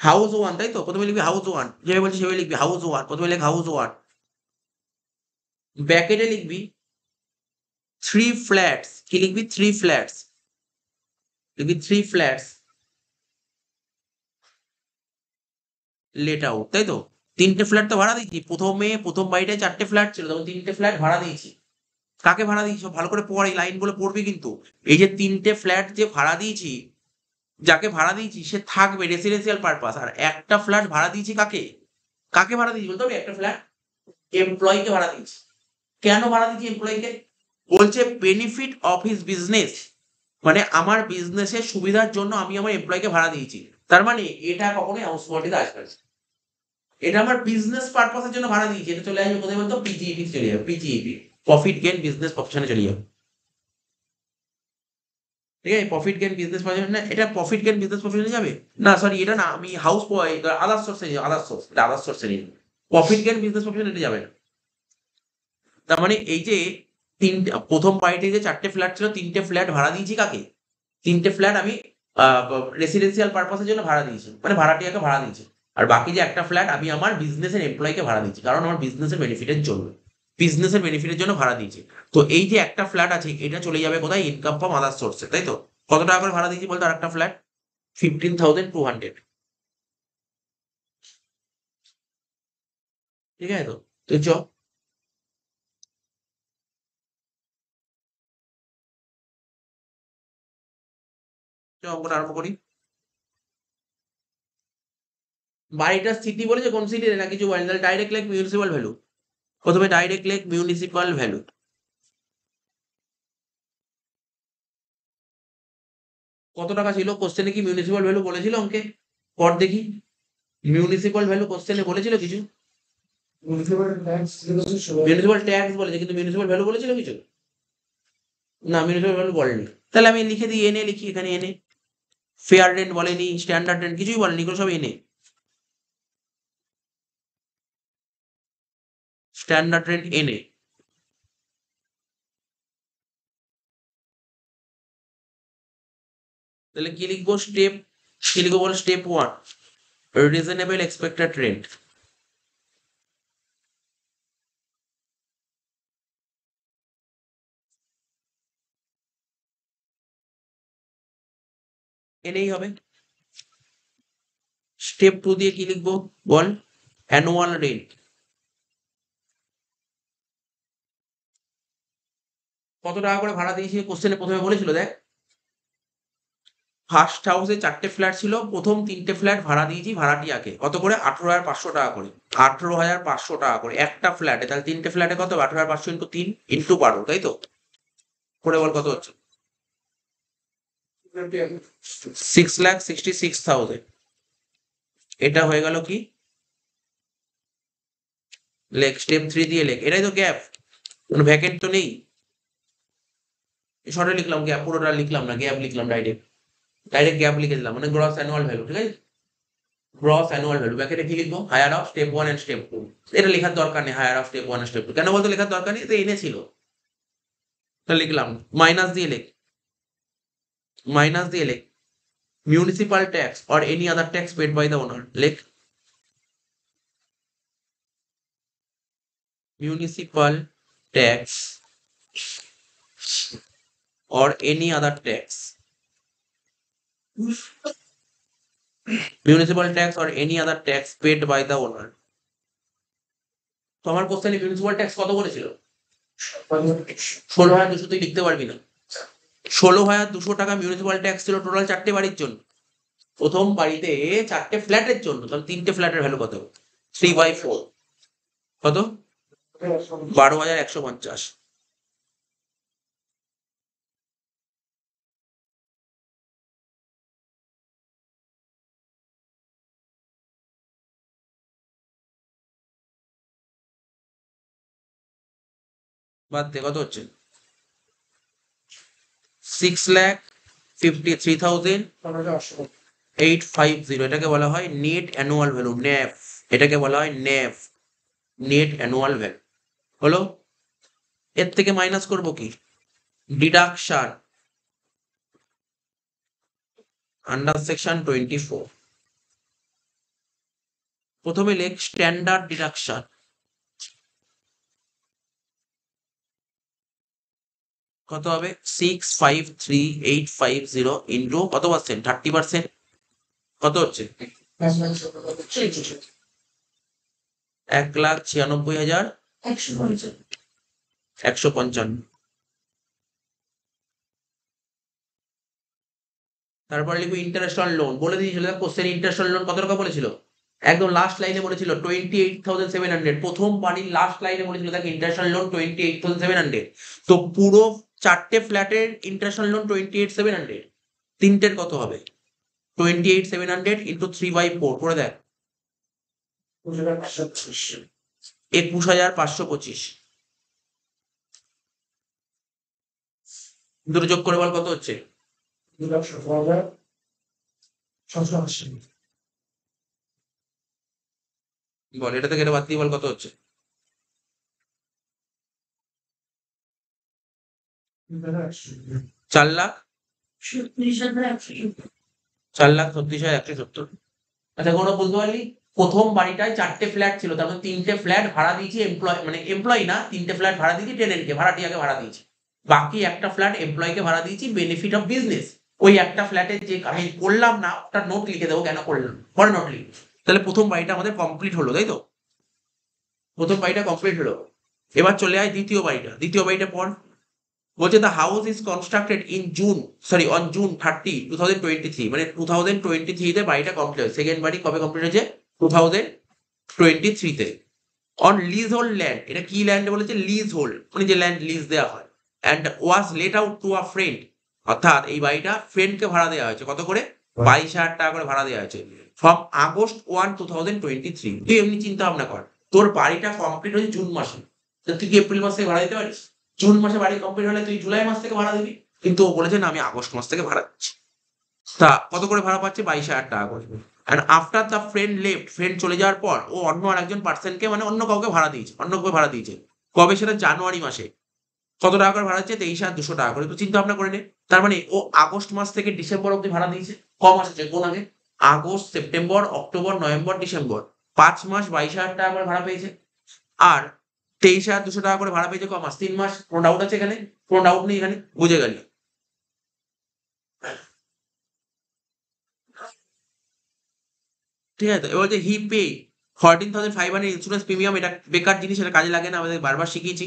[SPEAKER 1] হাউস ওয়ান, তাই তো? প্রথমে লিখবি হাউস ওয়ান, যেভাবে বলছি সেভাবে লিখবি হাউস ওয়ান। প্রথমে লিখ হাউস ওয়ান, ব্যাকেটে লিখবি 3 ফ্ল্যাটস। কি লিখবি? 3 ফ্ল্যাটস। লিখবি 3 ফ্ল্যাটস লেট আউট, তাই তো? 3টে ফ্ল্যাট তো ভাড়া দিয়েছি। প্রথম বাড়িটায় 4টে ফ্ল্যাট ছিল, তখন 3টে ফ্ল্যাট ভাড়া দিয়েছি। কাকে ভাড়া দিয়েছি? ভালো করে পড়, এই লাইনগুলো পড়বি কিন্তু। এই যে 3টে ফ্ল্যাট যে ভাড়া দিয়েছি, যাকে ভাড়া দিয়েছি সে থাকবে রেসিডেন্সিয়াল পারপাস। আর একটা ফ্ল্যাট ভাড়া দিয়েছি কাকে? কাকে ভাড়া দিয়েছি বলতে হবে? একটা ফ্ল্যাট এমপ্লয়িকে ভাড়া দিয়েছি। কেন ভাড়া দিয়েছি এমপ্লয়িকে? বলছে বেনিফিট অফ হিজ বিজনেস, মানে আমার বিজনেসের সুবিধার জন্য আমি আমার এমপ্লয়িকে ভাড়া দিয়েছি। তার মানে এটা কখনোই হাউস কোয়ালিটিতে আসবে না। এটা আমার বিজনেস পারপাসের জন্য ভাড়া দিয়েছি। এটা চলে আসবে কোথায় বলতো? পিজিইপি চলে যাবে, পিজিইপি, প্রফিট গেইন বিজনেস প্রফেশনে চলে যাবে। ঠিক আছে? প্রফিট গেইন বিজনেস প্রফেশন না, এটা প্রফিট গেইন বিজনেস প্রফেশনে যাবে না। সরি, এটা না, আমি হাউস আদার সোর্সে, আদার সোর্স, এটা আদার সোর্সে নিয়ে প্রফিট গেইন বিজনেস প্রফেশন এটা যাবে না। তার মানে এই যে প্রথম বাড়িতে যে 4টে ফ্ল্যাট ছিল, 3টে ফ্ল্যাট ভাড়া দিয়েছি কাকে? 3টে ফ্ল্যাট আমি রেসিডেন্সিয়াল পারপাসের জন্য ভাড়া দিয়েছি, মানে ভাড়াটিয়াকে ভাড়া দিয়েছি। আর বাকি যে একটা ফ্ল্যাট আমি আমার বিজনেসের এমপ্লয়িকে ভাড়া দিয়েছি, কারণ আমার বিজনেসের বেনিফিটের জন্য, বিজনেসের বেনিফিটের জন্য ভাড়া দিয়েছি। তো এই যে একটা ফ্ল্যাট আছে, এটা চলে যাবে কোথায়? ইনকাম ফ্রম আদার সোর্সে, তাই তো? কত টাকা করে ভাড়া দিয়েছি বলতো? আর একটা ফ্ল্যাট 15,200। ঠিক আছে তো? তো অঙ্কটা আরম্ভ করি। বাড়িটার সিটি বলেছে, কোন সিটি না কিছু বলেনি, তাহলে ডাইরেক্ট লেখ মিউনিসিপাল ভ্যালু। প্রথমে ডাইরেক্ট লেখ মিউনিসিপাল ভ্যালু। কত টাকা ছিল কোশ্চেনে? কি মিউনিসিপাল ভ্যালু বলেছিল অঙ্কে? পর দেখি, মিউনিসিপাল ভ্যালু কোশ্চেনে বলেছিল কিছু? মিউনিসিপাল ট্যাক্স বলেছে, কিন্তু মিউনিসিপাল ভ্যালু বলেছিল কিছু? না, মিউনিসিপাল ভ্যালু বলেনি। তাহলে আমি লিখে দিই এনে, লিখি এখানে এনে। ফেয়ার রেন্ট বলেনি, স্ট্যান্ডার্ড রেন্ট কিছুই বলেনি, এগুলো সব এনে। স্ট্যান্ডার্ড রেন্ট এনে। তাহলে কি লিখবো? কি লিখবো বলো? Step 1 reasonable expected rent. এনেই হবে। স্টেপ 2 দিয়ে কি লিখবো বল? Annual rent. কত টাকা করে ভাড়া দিয়েছি কোশ্চেনে প্রথমে বলেছিল, দেখ। ফার্স্ট হাউসে 4টে ফ্ল্যাট ছিল, প্রথম 3টে ফ্ল্যাট ভাড়া দিয়েছি ভাড়াটিয়াকে। কত করে? 18,500 টাকা করে। 18,500 টাকা করে একটা ফ্ল্যাটে। তাহলে 3টে ফ্ল্যাটে কত? 18,500 ইন্টু 3 ইন্টু 12, তাই তো? করে বল কত হচ্ছে? 6,66,000। এটা হয়ে গেল কি? লেখ স্টেপ 3 দিয়ে লেখ। এটাই তো গ্যাপ, কোনো ভ্যাকেন্ট তো নেই। শর্টে লিখলাম গ্যাপ, পুরোটা লিখলাম না, গ্যাপ লিখলাম ডাইরেক্ট। ডাইরেক্ট গ্যাপ লিখে দিলাম, মানে গ্রস অ্যানুয়াল ভ্যালু, ঠিক আছে? Gross annual value. ব্র্যাকেটে কি লিখবো? Higher of step 1 and step 2। এটা লেখার দরকার নেই, higher of step 1 and step 2 কেন বলতো লেখার দরকার নেই? এটা এনেছিল, এটা লিখলাম। মাইনাস দিয়ে লেখ, মাইনাস দিয়ে লেখ। Municipal tax or any other tax paid by the owner. লেখ municipal tax or any other tax, municipal tax or any other tax paid by the owner। তো আমার কোশ্চেনে মিউনিসিপাল ট্যাক্স কত বলেছিল? 16,200। তুই লিখতে পারবি না? 16,200 টাকা মিউনিসিপাল ট্যাক্স ছিল টোটাল 4টে বাড়ির জন্য। প্রথম বাড়িতে 4টে ফ্ল্যাটের জন্য, তাহলে 3টে ফ্ল্যাটের ভ্যালু কত? 3/4 কত? 12,150। বাদ দে, কত হচ্ছে? 6,53,850। এটাকে বলা হয় নেট অ্যানুয়াল ভ্যালু, ন্যাফ। এটাকে বলা হয় ন্যাফ, নেট অ্যানুয়াল ভ্যালু। হলো? এর থেকে মাইনাস করব কি? Deduction under section 24। প্রথমে লেখ স্ট্যান্ডার্ড ডিডাকশন। কত হবে? 6,53,850 ইন্টু কত পার্সেন্ট? 30%। কত হচ্ছে? 1,96,155। তারপর লিখবো ইন্টারেস্ট অন লোন। বলে দিয়েছিল কোশ্চেন, ইন্টারেস্ট অন লোন কত টাকা বলেছিল? একদম লাস্ট লাইনে বলেছিল 28,700। প্রথম বাড়ির লাস্ট লাইনে বলেছিল দেখ ইন্টারেস্ট অন লোন 28,700। তো পুরো 4টে ফ্ল্যাটের ইন্টারেস্ট অন লোন 28,700। 3টের কত হবে? 28,700 ইন্টু 3/4 করে দেখ। 21,525। দুটো যোগ করে বল কত হচ্ছে? বল, এটা থেকে এটা বাদ দিয়ে বল কত হচ্ছে? 4,36,170। আচ্ছা, কোনো বলতে পারলি? প্রথম বাড়িটায় 4টে ফ্ল্যাট ছিল, তার মধ্যে 3টে ফ্ল্যাট ভাড়া দিয়েছি এমপ্লয়, মানে এমপ্লয় না, 3টে ফ্ল্যাট ভাড়া দিয়েছি টেনেন্টকে, ভাড়াটিয়াকে ভাড়া দিয়েছি। বাকি একটা ফ্ল্যাট এমপ্লয়কে ভাড়া দিয়েছি বেনিফিট অফ বিজনেস। ওই একটা ফ্ল্যাটের যে আমি করলাম না, ওটা নোট লিখে দেবো কেন করলাম, পরে নোট লিখ। তাহলে প্রথম বাড়িটা আমাদের কমপ্লিট হলো, তাই তো? প্রথম বাড়িটা কমপ্লিট হলো। এবার চলে আয় দ্বিতীয় বাড়িটা। দ্বিতীয় বাড়িটা পর বলছে the house is constructed on June 30, 2023। মানে 2023 তে বাড়িটা কমপ্লিট হয়েছে। সেকেন্ড বাড়ি কবে কমপ্লিট হয়েছে? 2023 তে। On lease hold land. এটা কি ল্যান্ড বলেছে? লিজ হোল্ড, মানে যে ল্যান্ড লিজ দেওয়া হয়। And was late out to a friend. অর্থাৎ এই বাড়িটা ফ্রেন্ডকে ভাড়া দেওয়া হয়েছে। কত করে? 22,000 টাকা করে ভাড়া দেওয়া হয়েছে। From August 1, 2023। তুই এমনি চিন্তা ভাবনা কর, তোর বাড়িটা কমপ্লিট হয়েছে জুন মাসে, তো তুই কি এপ্রিল মাসে ভাড়া দিতে পারিস? জুন মাসে বাড়ি কমপ্লিট হলে তুই জুলাই মাস থেকে ভাড়া দিবি। কিন্তু ও বলেছে না, আমি আগস্ট মাস থেকে ভাড়া দিচ্ছি। তা কত করে ভাড়া পাচ্ছে? 22,000 টাকা করে। And after the friend left, friend চলে যাওয়ার পর ও অন্য আরেকজন পার্সনকে, মানে অন্য কাউকে ভাড়া দিয়েছে, অন্য কাউকে ভাড়া দিয়েছে। কবে? সেটা জানুয়ারি মাসে। কত টাকা করে ভাড়া হচ্ছে? 23,200 টাকা করে। তো চিন্তা ভাবনা করে নে, তার মানে ও আগস্ট মাস থেকে ডিসেম্বর অব্দি ভাড়া দিয়েছে। ক মাস আছে কোন আগে? August, September, October, November, December, ৫ মাস ২২,০০০ টাকা করে ভাড়া পেয়েছে। আর ২৩,২০০ টাকা করে ভাড়া পেয়েছে ক মাস? ৩ মাস। কোনো ডাউট আছে এখানে? কোনো ডাউট নেই এখানে, বুঝে গেলি। ঠিক আছে, তো এবার যে হি পে 14,500 ইন্স্যুরেন্স প্রিমিয়াম, এটা বেকার জিনিস, এটা কাজে লাগে না, আমাদের বারবার শিখিয়েছি।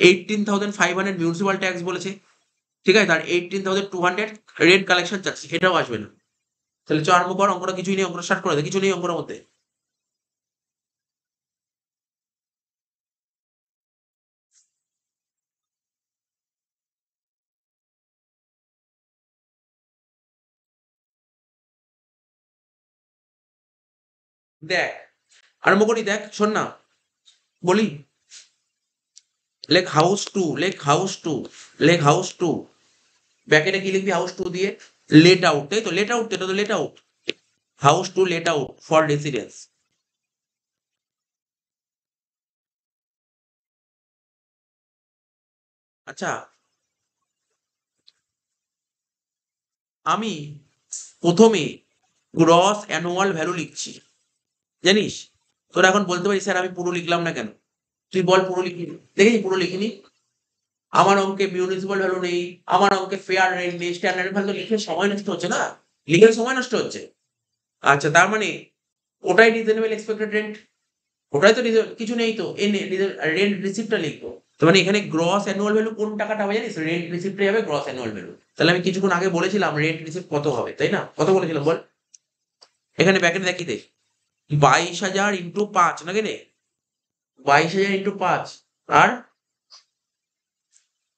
[SPEAKER 1] 18,500 মিউনিসিপাল ট্যাক্স বলেছে, ঠিক আছে, তার 18,200 রেন্ট কালেকশন চার্জ, এটাও আসবে না। তাহলে চ আরম্ভ কর, অঙ্কটা কিছুই নেই, অঙ্কটা স্টার্ট করে দে, কিছু নেই অঙ্কটার মধ্যে। দেখ, আরম্ভ করি, দেখ শোন না, বলি। লেখ হাউস টু, লেখ হাউস টু, লেখ হাউস টু, ব্যাকেটে কি লিখবি? হাউস টু দিয়ে লেট আউট, তাই তো, লেট আউট, এটা তো late out, house to late out for residence. আচ্ছা, আমি প্রথমে গ্রস অ্যানুয়াল ভ্যালু লিখছি, জানিস? তোরা এখন বলতে পারিস স্যার আমি পুরো লিখলাম না কেন? তুই বল পুরো লিখিনি, দেখেছি পুরো লিখিনি। আমার অঙ্কে মিউনিসিপাল ভ্যালু নেই, আমার অঙ্কে ফেয়ার রেন্ট নেই, স্ট্যান্ডার্ড ভ্যালু, লিখে সময় নষ্ট হচ্ছে না? লিখে সময় নষ্ট হচ্ছে। আচ্ছা, তার মানে ওটাই রিজনেবল এক্সপেক্টেড রেন্ট, ওটাই তো কিছু নেই তো, রেন্ট রিসিপ্টটা লিখবো। তো মানে এখানে গ্রস অ্যানুয়াল ভ্যালু কোন টাকাটা হবে জানিস? রেন্ট রিসিপ্টে যাবে গ্রস অ্যানুয়াল ভ্যালু। তাহলে আমি কিছুক্ষণ আগে বলেছিলাম রেন্ট রিসিপ্ট কত হবে, তাই না? কত বলেছিলাম বল? এখানে ব্যাকেটে দেখি দে, ২২,০০০ ইন্টু ৫ নাকি রে? ২২,০০০ ইন্টু ৫ আর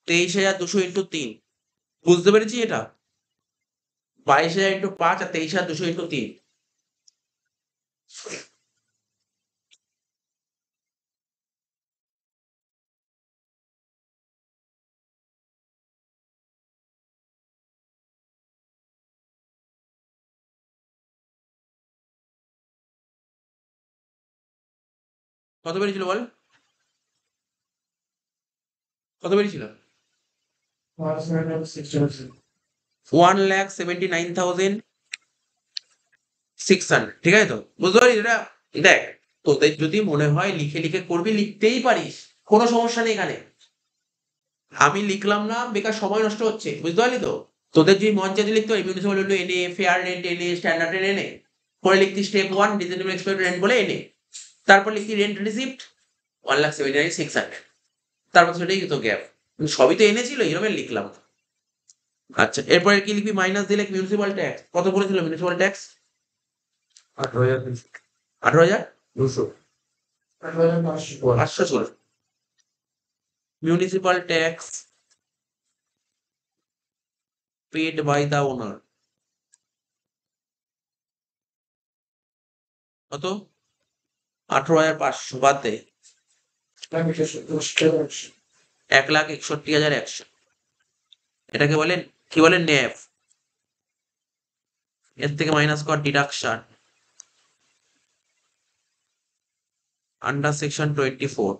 [SPEAKER 1] ২৩,২০০ ইন্টু ৩, বুঝতে পেরেছি এটা? ২২,০০০ ইন্টু ৫ আর ২৩,২০০ ইন্টু ৩। কত বেরিয়েছিল বল? কত বেরিয়েছিল? 1,79,600, ঠিক আছে তো? বুঝতে পারিস এটা? দেখ, তোদের যদি মনে হয় লিখে লিখে করবি, লিখতেই পারিস, কোনো সমস্যা নেই এখানে। আমি লিখলাম না, বেকার সময় নষ্ট হচ্ছে, বুঝতে পারলি তো? তোদের যদি মন চাইতে লিখতে হয় মিউনিসিপাল ভ্যালু এনে, ফেয়ার রেন্ট এনে, স্ট্যান্ডার্ড রেন্ট এনে, পরে লিখতি স্টেপ 1 রিজনেবল এক্সপেক্টেড রেন্ট বলে এনে, তারপর লিখতি রেন্ট রিসিপ্ট 1,79,600, তারপর সেটাই তো গ্যাপ। সবই তো এনেছিল, এরকম লিখলাম। আচ্ছা, এরপরে কি লিখবি? মাইনাস দিলে মিউনিসিপাল ট্যাক্স কত বলেছিল? মিউনিসিপাল ট্যাক্স 18,200, 500 ছিল। Municipal tax paid by the owner কত? 18,500 বাদ দে, 1,61,100। এটাকে বলেন কি বলেন? ন্যাফ। এর থেকে মাইনাস কর ডিডাকশন আন্ডার সেকশন 24।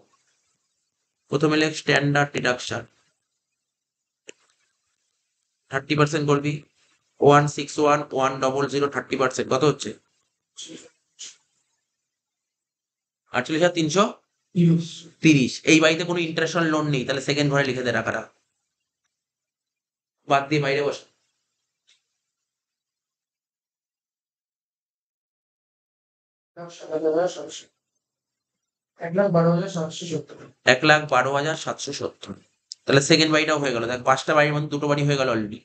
[SPEAKER 1] প্রথমে লেখ স্ট্যান্ডার্ড ডিডাকশন, 30% করবি। 161,100, 30% কত হচ্ছে? 48,330। এই বাড়িতে কোনো ইন্টারেস্ট লোন নেই, তাহলে সেকেন্ড ঘরে লিখে দে টাকাটা, বাদ দিয়ে বাইরে বস।
[SPEAKER 3] এক লাখ বারো হাজার সাতশো সত্তর
[SPEAKER 1] 1,12,770। তাহলে সেকেন্ড বাড়িটাও হয়ে গেল, দেখ 5টা বাড়ির মধ্যে 2টো বাড়ি হয়ে গেল অলরেডি,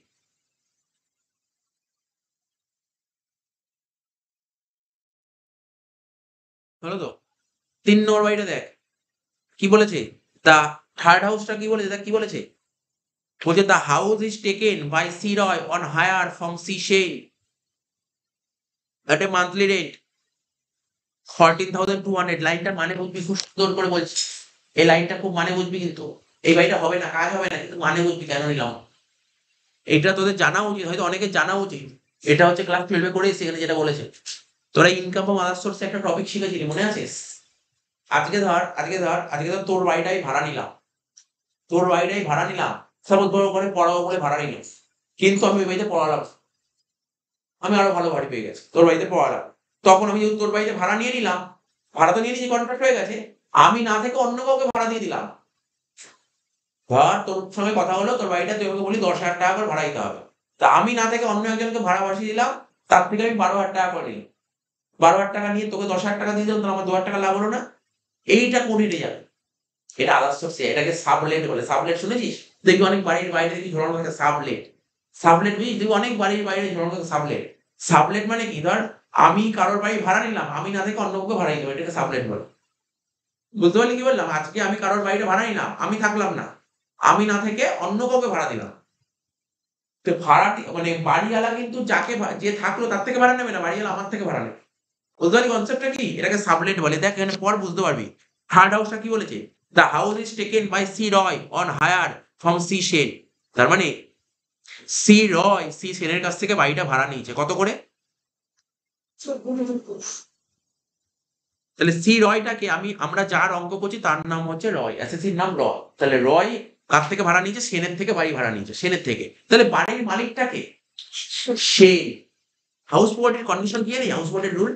[SPEAKER 1] হলো তো? 3 নম্বর বাড়িটা দেখ কি বলেছে, দা থার্ড হাউসটা কি বলেছে, দেখ কি বলেছে। বলছে the house is taken by C Roy on hire from C Sen at a monthly rent 14,200। লাইনটা মানে বুঝবি, খুব সুন্দর করে বলছি, এই লাইনটা খুব মানে বুঝবি, কিন্তু এই বাড়িটা হবে না, কাজ হবে না, কিন্তু মানে বুঝবি কেন নিলাম। এটা তোদের জানা উচিত, হয়তো অনেকে জানা উচিত। এটা হচ্ছে ক্লাস 12 করে সেখানে যেটা বলেছে। তোরা ইনকাম ফ্রম আদার সোর্সে একটা টপিক শিখেছিলি, মনে আছে? আজকে ধর তোর বাড়িটাই ভাড়া নিলাম, তোর বাড়িটাই ভাড়া নিলাম, সাপোজ ধর ওখানে পড়াবো বলে ভাড়া নিলাম, কিন্তু আমি ওই বাড়িতে পড়ালাম না। আমি আরো ভালো বাড়ি পেয়ে গেছি, তোর বাড়িতে পড়ালাম। তখন আমি যেহেতু তোর বাড়িতে ভাড়া নিয়ে নিলাম, ভাড়া তো নিয়ে নিয়েছি, কন্ট্রাক্ট হয়ে গেছে, আমি না থেকে অন্য কাউকে ভাড়া দিয়ে দিলাম। ধর তোর সঙ্গে কথা হলো, তোর বাড়িটা তুই আমাকে বলি 10,000 টাকা করে ভাড়া দিতে হবে। তা আমি না থেকে অন্য একজনকে ভাড়া বসিয়ে দিলাম, তার থেকে আমি 12,000 টাকা করে নিলাম। 12,000 টাকা নিয়ে তোকে 10,000 টাকা দিয়ে দিলাম, তাহলে আমার 2,000 টাকা লাভ হলো না? এইটা কোন হেঁটে যাবে? এটা আদার্স সোর্স, এটাকে সাবলেট বলে। সাবলেট শুনেছিস? দেখবি অনেক বাড়ির বাইরে দেখবি ঝোলানো থাকে সাবলেট। সাবলেট বুঝিস? দেখবি অনেক বাড়ির বাইরে ঝোলানো থাকে সাবলেট। সাবলেট মানে কি? ধর আমি কারোর বাড়ি ভাড়া নিলাম, আমি না থেকে অন্য কাউকে ভাড়া দিতে হবে, এটাকে সাবলেট বলে। বুঝতে পারলি কি বললাম? আজকে আমি কারোর বাড়িটা ভাড়া নিলাম, আমি থাকলাম না, আমি না থেকে অন্য কাউকে ভাড়া দিলাম। তো ভাড়াটি মানে বাড়িওয়ালা কিন্তু যাকে যে থাকলো তার থেকে ভাড়া নেবে না, বাড়িওয়ালা আমার থেকে ভাড়া নেবে। বুঝতে পারলি কনসেপ্টটা কি? এটাকে সাবলেট বলে। দেখ এখানে পর বুঝতে পারবি। থার্ড হাউসটা কি বলেছে? The house is taken by C Roy on hire from C Sen. তার মানে সি রয় সি সেনের কাছ থেকে বাড়িটা ভাড়া নিয়েছে কত করে? তাহলে সি রয়টাকে আমরা যার অঙ্ক করছি তার নাম হচ্ছে রয়, এসএসসির নাম রয়। তাহলে রয় কার থেকে ভাড়া নিয়েছে? সেনের থেকে বাড়ি ভাড়া নিয়েছে, সেনের থেকে। তাহলে বাড়ির মালিকটাকে সেন। হাউস প্রপার্টির কন্ডিশন কি জানি? হাউস প্রপার্টির rule,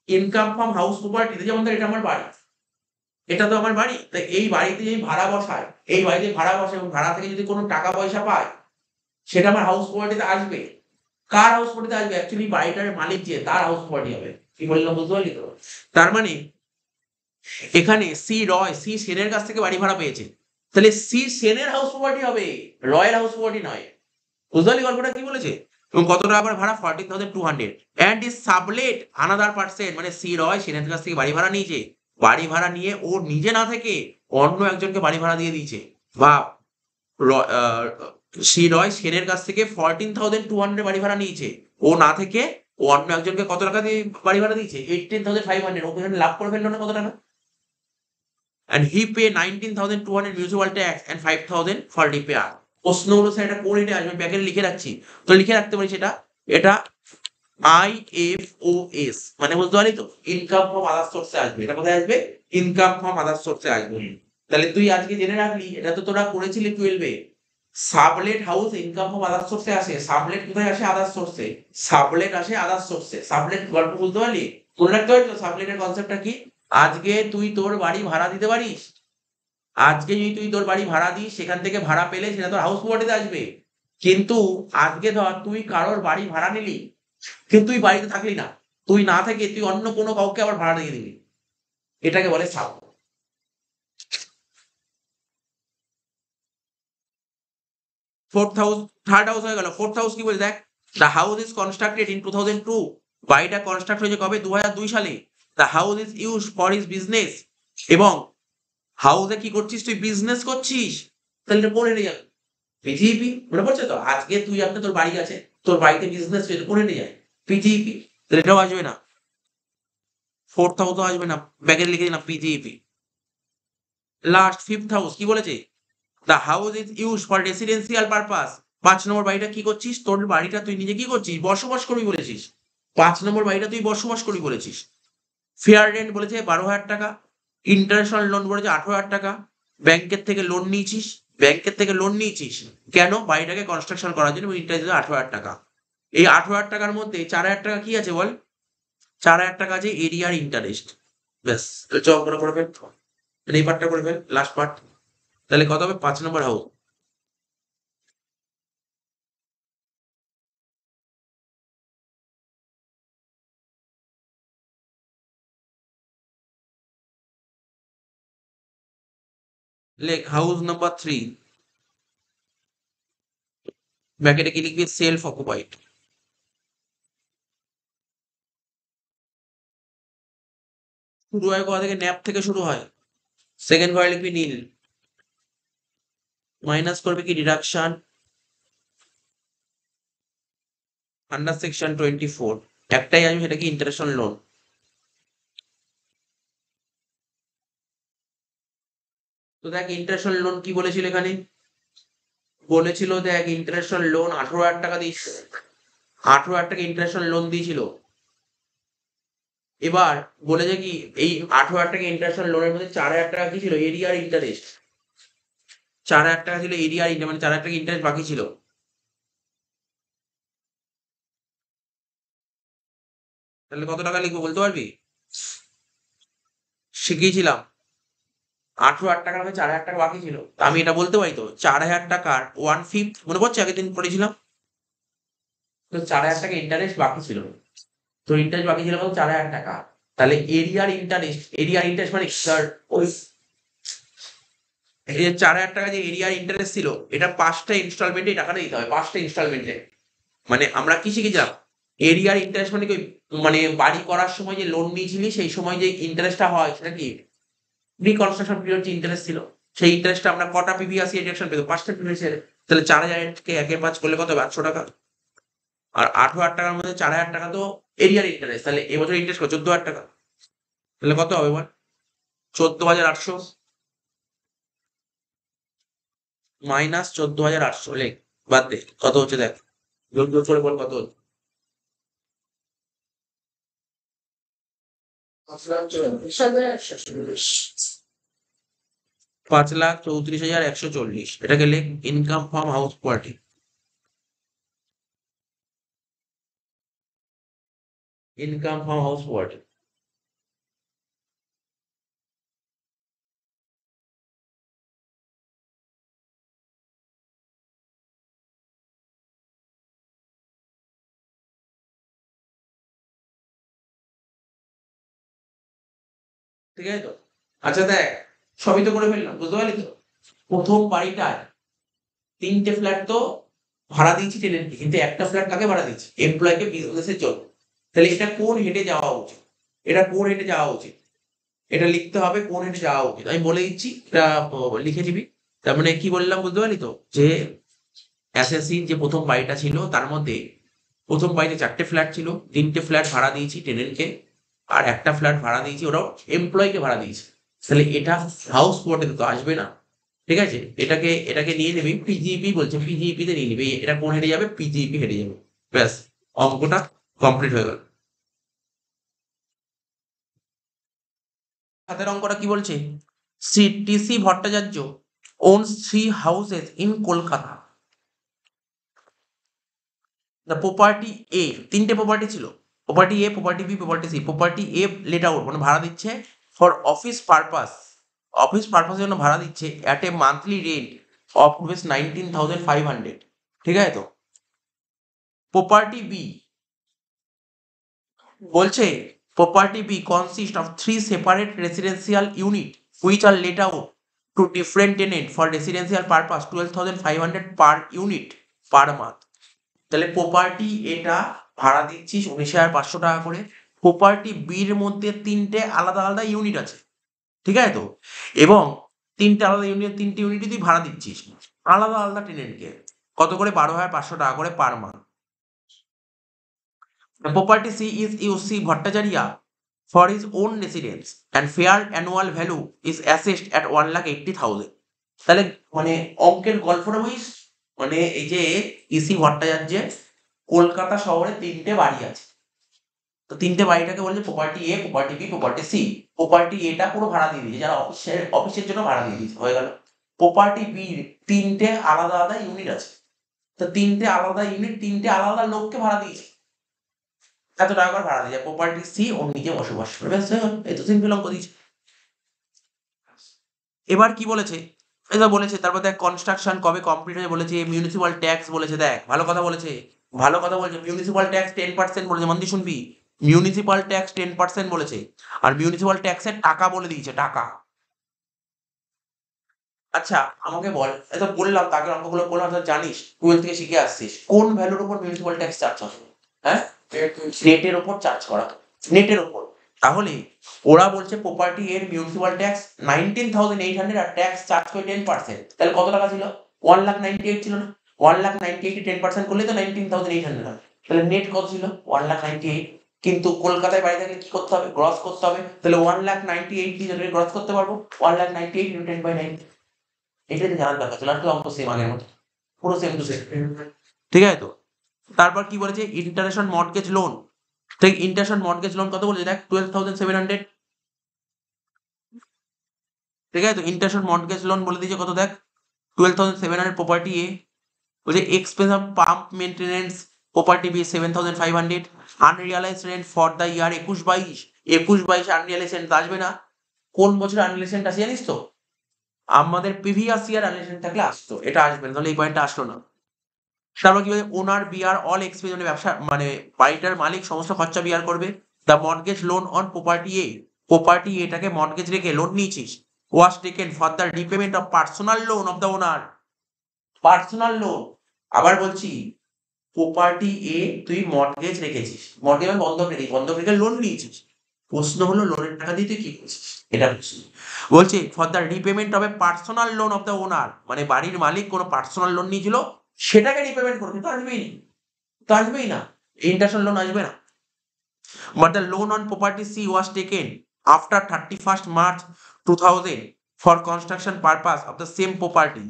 [SPEAKER 1] income from house property. যেমন ধর এটা আমার বাড়ি, এটা তো আমার বাড়ি, তাই এই বাড়িতে যদি ভাড়া বসায়, এই বাড়িতে ভাড়া বসায় এবং ভাড়া থেকে যদি কোনো টাকা পয়সা পায়, সেটা আমার হাউস প্রপার্টিতে আসবে। কার হাউস প্রপার্টিতে আসবে? অ্যাকচুয়ালি বাড়িটার মালিক যে, তার হাউস প্রপার্টি হবে। কি বললাম বুঝতে পারলি তো? তার মানে এখানে সি রয় সি সেনের কাছ থেকে বাড়ি ভাড়া পেয়েছে, তাহলে সি সেনের হাউস প্রপার্টি হবে, রয়ের হাউস প্রপার্টি নয়। বুঝতে পারলি গল্পটা কি বলেছে? এবং কত টাকা করে ভাড়া? 14,200 and is sublet another percent. মানে সি রয় সেনের কাছ থেকে বাড়ি ভাড়া নিয়েছে, বাড়ি ভাড়া নিয়ে ও নিজে না থেকে অন্য একজনকে বাড়ি ভাড়া দিয়ে দিয়েছে। বা সি রয় সেনের কাছ থেকে 14,200 বাড়ি ভাড়া নিয়েছে, ও না থেকে ও অন্য একজনকে কত টাকা দিয়ে বাড়ি ভাড়া দিয়েছে? 18,500। ও এখানে লাভ করে ফেললো না কত টাকা? and he pay 19,200 municipal tax and 5,000 for repair. প্রশ্ন হলো স্যার এটা কোন এটা আসবে? প্যাকেটে লিখে রাখছি, তো লিখে রাখতে পারি সেটা। এটা IFOS মানে বুঝতে পারলি তো? ইনকাম ফ্রম আদার সোর্সে আসবে। এটা কোথায় আসবে? ইনকাম ফ্রম আদার সোর্সে আসবে। তাহলে তুই আজকে জেনে রাখলি, এটা তো তোরা করেছিলি 12-এ। Sublet house income from other সোর্সে আসে। সাবলেট কোথায় আসে? আদার সোর্সে। সাবলেট আসে আদার সোর্সে। সাবলেট গল্প বুঝতে পারলি? মনে রাখতে পারলি তো সাবলেটের কনসেপ্টটা কি? আজকে তুই তোর বাড়ি ভাড়া দিতে পারিস, আজকে যদি তুই তোর বাড়ি ভাড়া দিস, সেখান থেকে ভাড়া পেলে সেটা তোর হাউস প্রপার্টিতে আসবে। কিন্তু আজকে ধর তুই কারোর বাড়ি ভাড়া নিলি, কিন্তু তুই বাড়িতে থাকলি না, তুই না থেকে তুই অন্য কোনো কাউকে আবার ভাড়া দিয়ে দিবি, এটাকে বলে sub. Fourth house, third house হয়ে গেল। ফোর্থ হাউস কি বলে দেখ? The house is constructed in 2002। বাড়িটা কনস্ট্রাক্ট হয়েছে কবে? 2002 সালে। The house is use for his business. এবং হাউসে কি করছিস? তুই বিজনেস করছিস। তাহলে এটা কোন এরিয়া? পিজিপি। মনে পড়ছে তো? আজকে তুই একটা তোর বাড়ি আছে, তোর বাড়িতে বিজনেস করে নিয়ে যায় পিজিপি, তাহলে এটাও আসবে না। ফোর্থ হাউস আসবে না, ব্যাগে লিখে দিলাম পিজিপি। লাস্ট ফিফথ হাউস কি বলেছে? The house is use for residential purpose. 5 নম্বর বাড়িটা কি করছিস? তোর বাড়িটা তুই নিজে কি করছিস? বসবাস করবি বলেছিস। 5 নম্বর বাড়িটা তুই বসবাস করবি বলেছিস। ফেয়ার রেন্ট বলেছে 12,000 টাকা। ইন্টারন্যাশনাল লোন বলেছে 18,000 টাকা। ব্যাংকের থেকে লোন নিয়েছিস, ব্যাংকের থেকে লোন নিয়েছিস কেন? বাড়িটাকে কনস্ট্রাকশন করার জন্য, এবং ইন্টারেস্ট 18,000 টাকা। এই 18,000 টাকার মধ্যে 4,000 টাকা কি আছে বল? 4,000 টাকা আছে এরিয়ার ইন্টারেস্ট। ব্যাস, চ অঙ্কটা করে ফেল, এই পার্টটা করে ফেল, লাস্ট পার্ট। তাহলে কত হবে? 5 নম্বর হাউস। লেখ হাউস নাম্বার 3, ব্র্যাকেটে কি লিখবি? Self occupied. শুরু হয় কোথা থেকে? ন্যাপ থেকে শুরু হয়। সেকেন্ড ঘরে লিখবি নীল, মাইনাস করবে কি? Deduction under section 24। একটাই আসবে, সেটা কি? Interest loan. তো দেখ ইন্টারেস্ট লোন কি বলেছিল এখানে? বলেছিল দেখ ইন্টারেস্ট লোন 18,000 টাকা দিস, 18,000 টাকা ইন্টারেস্ট লোন দিয়েছিল। এবার বলেছে কি, এই 18,000 টাকা ইন্টারেস্ট লোনের মধ্যে 4,000 টাকা কি ছিল? এরিয়ার ইন্টারেস্ট। 4,000 টাকা ছিল এরিয়ার ইন্টারেস্ট, মানে 4,000 টাকা ইন্টারেস্ট বাকি ছিল। তাহলে কত টাকা লিখবো বলতে পারবি? শিখিয়েছিলাম 18,000 টাকার মধ্যে 4,000 টাকা বাকি ছিল। তা আমি এটা বলতে পারি তো 4,000 টাকার 1/5 মনে পড়ছে আগের দিন পড়েছিলাম? তো 4,000 টাকা ইন্টারেস্ট বাকি ছিল। তো ইন্টারেস্ট বাকি ছিল কত? 4,000 টাকা। তাহলে এরিয়ার ইন্টারেস্ট মানে স্যার ওই এই যে 4,000 টাকা যে এরিয়ার ইন্টারেস্ট ছিল এটা 5টা ইনস্টলমেন্টে টাকাটা দিতে হবে, 5টা ইনস্টলমেন্টে। মানে আমরা কি শিখেছিলাম? এরিয়ার ইন্টারেস্ট মানে কি মানে বাড়ি করার সময় যে লোন নিয়েছিলি সেই সময় যে ইন্টারেস্টটা হয় সেটা কি রিকনস্ট্রাকশন পিরিয়ড যে ইন্টারেস্ট ছিল সেই ইন্টারেস্টটা আমরা কটা পিভিআসি ডিডাকশন পেতো? 5টা পিভিআসি। তাহলে 4,000 কে 1/5 করলে কত হবে? 800 টাকা। আর 18,000 টাকার মধ্যে 4,000 টাকা তো এরিয়ার ইন্টারেস্ট, তাহলে এবছর ইন্টারেস্ট কত? 14,000 টাকা। তাহলে কত হবে বল? 14,800 মাইনাস 14,800 লেখ, বাদ দে কত হচ্ছে দেখ, জোর জোর করে বল কত হচ্ছে? 5,34,140। এটাকে লেখ income from house party. Income from house party. ঠিক আছে তো? আচ্ছা দেখ, সবই তো করে ফেললাম, বুঝতে পারলি তো? প্রথম বাড়িটায় 3টে ফ্ল্যাট তো ভাড়া দিয়েছি টেনেন্টকে, কিন্তু একটা ফ্ল্যাট কাকে ভাড়া দিয়েছি? এমপ্লয়কে, বিজনেসের জন্য। তাহলে এটা কোন হেডে যাওয়া উচিত? এটা কোন হেডে যাওয়া উচিত? এটা লিখতে হবে কোন হেডে যাওয়া উচিত। আমি বলে দিচ্ছি, এটা লিখে নিবি। তার মানে কি বললাম বুঝতে পারলি তো? যে অ্যাসেসিন যে প্রথম বাড়িটা ছিল তার মধ্যে প্রথম বাড়িতে 4টে ফ্ল্যাট ছিল, 3টে ফ্ল্যাট ভাড়া দিয়েছি টেনেন্টকে, আর একটা ফ্ল্যাট ভাড়া দিয়েছি ওরাও এমপ্লয়কে ভাড়া দিয়েছি। তাহলে এটা হাউস কোয়ার্টে তো আসবে না। ঠিক আছে, এটাকে নিয়ে নিবি, পিজিপি বলছে, পিজিপি তে নিয়ে নিবি। এটা কোন হেডে যাবে? পিজিপি হেডে যাবে। ব্যাস, অঙ্কটা কমপ্লিট হয়ে গেল। হাতের অঙ্কটা কি বলছে? TC Bhattacharya owns 3 houses in Kolkata. The property A, 3টে প্রপার্টি ছিল, property A, property B, property C. Property A let out মানে ভাড়া দিচ্ছে ফর অফিস পারপাস, অফিস পারপাসের জন্য ভাড়া দিচ্ছে at a monthly rent of rupees 19,500। ঠিক আছে তো? প্রপার্টি বি বলছে property B consist of 3 separate residential unit which are let out to different tenant for residential purpose 12,500 per unit per month. তাহলে property এটা ভাড়া দিচ্ছিস 19,500 টাকা করে। প্রপার্টি বির মধ্যে 3টে আলাদা আলাদা ইউনিট আছে। ঠিক আছে তো? এবং 3টে আলাদা ইউনিট, 3টে ইউনিটই তুই ভাড়া দিচ্ছিস আলাদা আলাদা টেনেন্টকে। কত করে? 12,500 টাকা করে per month. The property C is UC Bhattacharya for his own residence and fair annual value is assessed at 1,80,000। তাহলে মানে অঙ্কের গল্পটা বুঝিস? মানে এই যে ইসি ভট্টাচার্যের কলকাতা শহরে 3টে বাড়ি আছে। তো 3টে বাড়িটাকে বলছে property A, property B, property C. Property এটা পুরো ভাড়া দিয়ে দিয়েছে, যারা অফিসের জন্য ভাড়া দিয়ে দিয়েছে, হয়ে গেল। প্রপার্টি বির 3টে আলাদা আলাদা ইউনিট আছে। তো 3টে আলাদা ইউনিট 3টে আলাদা আলাদা লোককে ভাড়া দিয়েছে, এত টাকা করে ভাড়া দিয়ে প্রপার্টি সি ওর নিজে বসবাস করে। ব্যাস হয়ে গেল, এই তো সিম্পল অঙ্ক দিয়েছে। এবার কি বলেছে? এটা বলেছে তারপর দেখ কনস্ট্রাকশন কবে কমপ্লিট হয়ে বলেছে, মিউনিসিপাল ট্যাক্স বলেছে। দেখ ভালো কথা বলেছে, ভালো কথা বলছে। মিউনিসিপাল ট্যাক্স 10% বলেছে, মন দিয়ে শুনবি। মিউনিসিপাল ট্যাক্স 10% বলেছে, আর মিউনিসিপাল ট্যাক্সের টাকা বলে দিয়েছে, টাকা। আচ্ছা আমাকে বল, এটা বললাম তাকে অঙ্কগুলো বললাম, তো জানিস 12 থেকে শিখে আসছিস কোন ভ্যালুর উপর মিউনিসিপাল ট্যাক্স চার্জ হবে? হ্যাঁ, নেটের উপর চার্জ করা, নেটের উপর। তাহলে ওরা বলছে প্রপার্টি এর মিউনিসিপাল ট্যাক্স 19,800 আর ট্যাক্স চার্জ করে 10%। তাহলে কত টাকা ছিল? 1,98,000 ছিল না? 1,98,000 10% করলে তো 19,800 হয়। তাহলে নেট কত ছিল? 1,98,000। কিন্তু কলকাতায় বাড়ি থাকলে কি করতে হবে? গ্রস করতে হবে। তাহলে 1,98,000 দিয়ে যদি গ্রস করতে পারবো 1,98,000 ইন্টু 10/9। এটাই তো জানার দরকার ছিল, আর তো অঙ্ক সেম আগের মতো, পুরো সেম টু সেম। ঠিক আছে তো? তারপর কি বলেছে? Interest on mortgage loan. ঠিক, ইন্টারেস্ট অন মর্টগেজ লোন কত বলেছে দেখ? 12,700। ঠিক আছে তো? ইন্টারেস্ট অন মর্টগেজ লোন বলে দিয়েছে কত দেখ? 12,700 প্রপার্টি এ। বলছে expense of pump maintenance property B 7,500। Unrealised rent for the year 21-22 unrealised rent আসবে না। কোন বছর আনরিয়ালাইজ রেন্ট আসে জানিস তো? আমাদের প্রিভিয়াস ইয়ার আনরিয়ালাইজ রেন্ট থাকলে আসতো, এটা আসবে না, তাহলে এই পয়েন্টটা আসলো না। তারপর কি বলে, ওনার বিয়ার অল এক্সপেন্স, মানে ব্যবসা মানে বাড়িটার মালিক সমস্ত খরচা বিয়ার করবে। The mortgage loan on property এটাকে মর্টগেজ রেখে লোন নিয়েছিস, was taken for the repayment of personal loan of the owner. Personal loan, আবার বলছি, প্রপার্টি এ তুই মর্টগেজ রেখেছিস, মর্টগেজ মানে বন্ধক রেখে লোন নিয়েছিস। প্রশ্ন হলো লোনের টাকা দিয়ে তুই কি করছিস, এটা প্রশ্ন। বলছে for the repayment of A personal loan of the owner, মানে বাড়ির মালিক কোনো পার্সোনাল লোন নিয়েছিল, সেটাকে রিপেমেন্ট করবে, তো আসবেই না, তো আসবেই না, ইন্টারন্যাশনাল লোন আসবে না। But the loan on property C was taken after 31st March 2000 for construction purpose of the same property.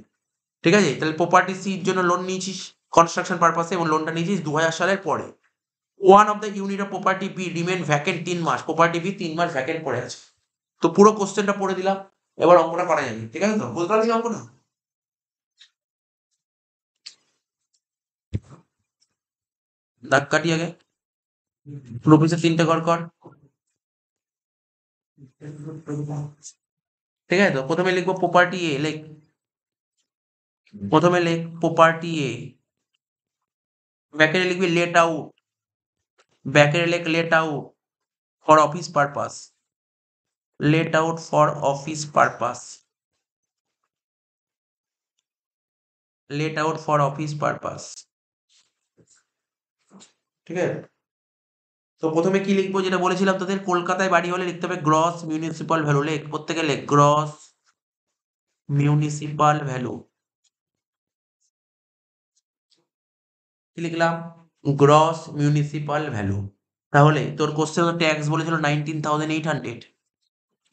[SPEAKER 1] ঠিক আছে, তাহলে প্রপার্টি সির জন্য লোন নিয়েছিস কনস্ট্রাকশন পারপাসে, এবং লোনটা নিয়েছিস 2000 সালের পরে। One of the unit of property B remain vacant 3 মাস, প্রপার্টি বি 3 মাস ভ্যাকেন্ট পড়ে আছে। তো পুরো কোশ্চেনটা পড়ে দিলাম, এবার অঙ্কটা করা যাবে, ঠিক আছে তো, বুঝতে পারছি অঙ্কটা? দাগ কাটি আগে, রুপিসের 3টে ঘর কর। ঠিক আছে তো, প্রথমে লিখবো প্রপার্টি এ, প্রথমে লেখ প্রপার্টি এ, ব্যাকেটে লিখবি লেট আউট, ব্যাকেটে লেখ late out for office purpose, late out for office purpose, late out for office purpose. ঠিক আছে, তো প্রথমে কি লিখবো, যেটা বলেছিলাম তোদের, কলকাতায় বাড়ি হলে লিখতে হবে গ্রস মিউনিসিপাল ভ্যালু, লেখ প্রত্যেকে লেখ গ্রস মিউনিসিপাল ভ্যালু। কি লিখলাম? Gross municipal value. তাহলে তোর কোশ্চেন ট্যাক্স বলেছিল 19,800,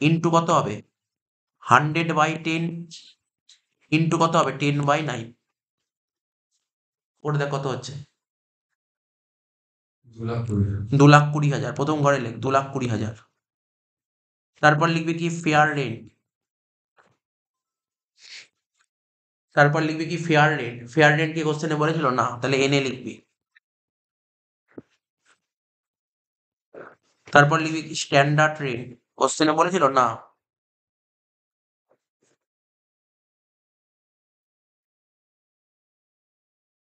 [SPEAKER 1] ইন্টু কত হবে? 100/10, ইন্টু কত হবে? 10/9। ওটা দেখ কত হচ্ছে, 2,20,000। প্রথম ঘরে লেখ 2,20,000। তারপর লিখবি কি ফেয়ার রেন্ট, তারপর লিখবি কি ফেয়ার রেন্ট, ফেয়ার রেন্ট কি কোশ্চেনে বলেছিল? না, তাহলে এনে লিখবি। তারপর লিখবি কি স্ট্যান্ডার্ড রেন্ট, কোশ্চেনে বলেছিল? না,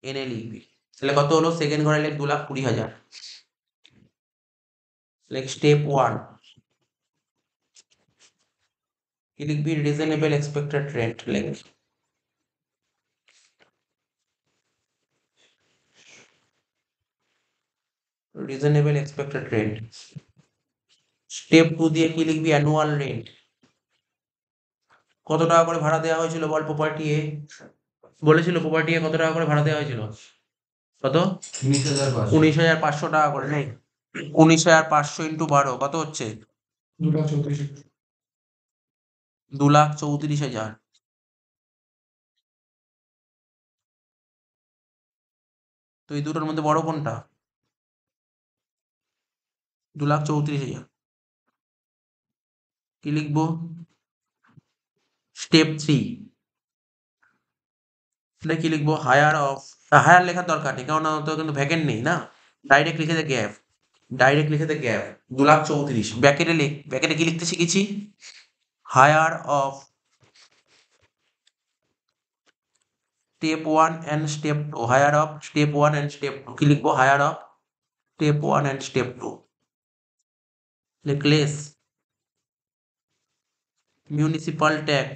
[SPEAKER 1] এনে লিখবি। তাহলে কত হলো? সেকেন্ড ঘরে লেখ 2,20,000। লেখ স্টেপ 1, কি লিখবি? রিজনেবল এক্সপেক্টেড রেন্ট, লেখ রিজনেবল এক্সপেক্টেড রেন্ট। স্টেপ 2 দিয়ে কি লিখবি? Annual rent. কত টাকা করে ভাড়া দেওয়া হয়েছিল বল প্রপার্টি এ? বলেছিল প্রপার্টি এ কত টাকা করে ভাড়া দেওয়া হয়েছিল? কত? 19,500 টাকা করে, নেই 19,500 ইন্টু 12 কত হচ্ছে? 2,34,000। তো এই দুটোর মধ্যে বড় কোনটা? 2,34,000। কি লিখবো? স্টেপ 3, এটা কি লিখবো? হায়ার অফ, হায়ার লেখার দরকার নেই, কারণ তো কিন্তু ভ্যাকেন্ট নেই না, ডাইরেক্ট লিখে দে গ্যাপ, ডাইরেক্ট লিখে দে গ্যাপ 2,34,000। ব্যাকেটে লিখ, ব্যাকেটে কি লিখতে শিখেছি? Higher of step 1 and step 2, higher of step 1 and step 2। কি লিখবো? Higher of step 1 and step 2। Less municipal tax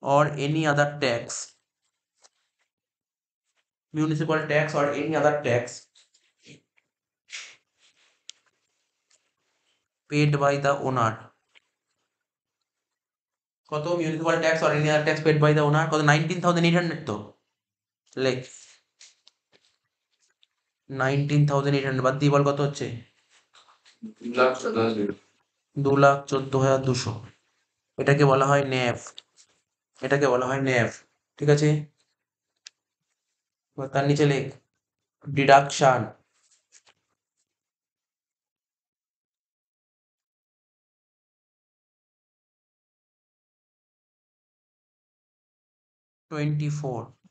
[SPEAKER 1] or any other tax, municipal tax or any other tax paid by the owner। কত? municipal tax or any other tax paid by the owner কত? 19,800। তো লেখ 19,800 বাদ দিয়ে বল কত হচ্ছে? 2,14,200। এটাকে বলা হয় ন্যাভ, এটাকে বলা হয় ন্যাভ। ঠিক আছে, তার নিচে লেখ ডিডাকশন,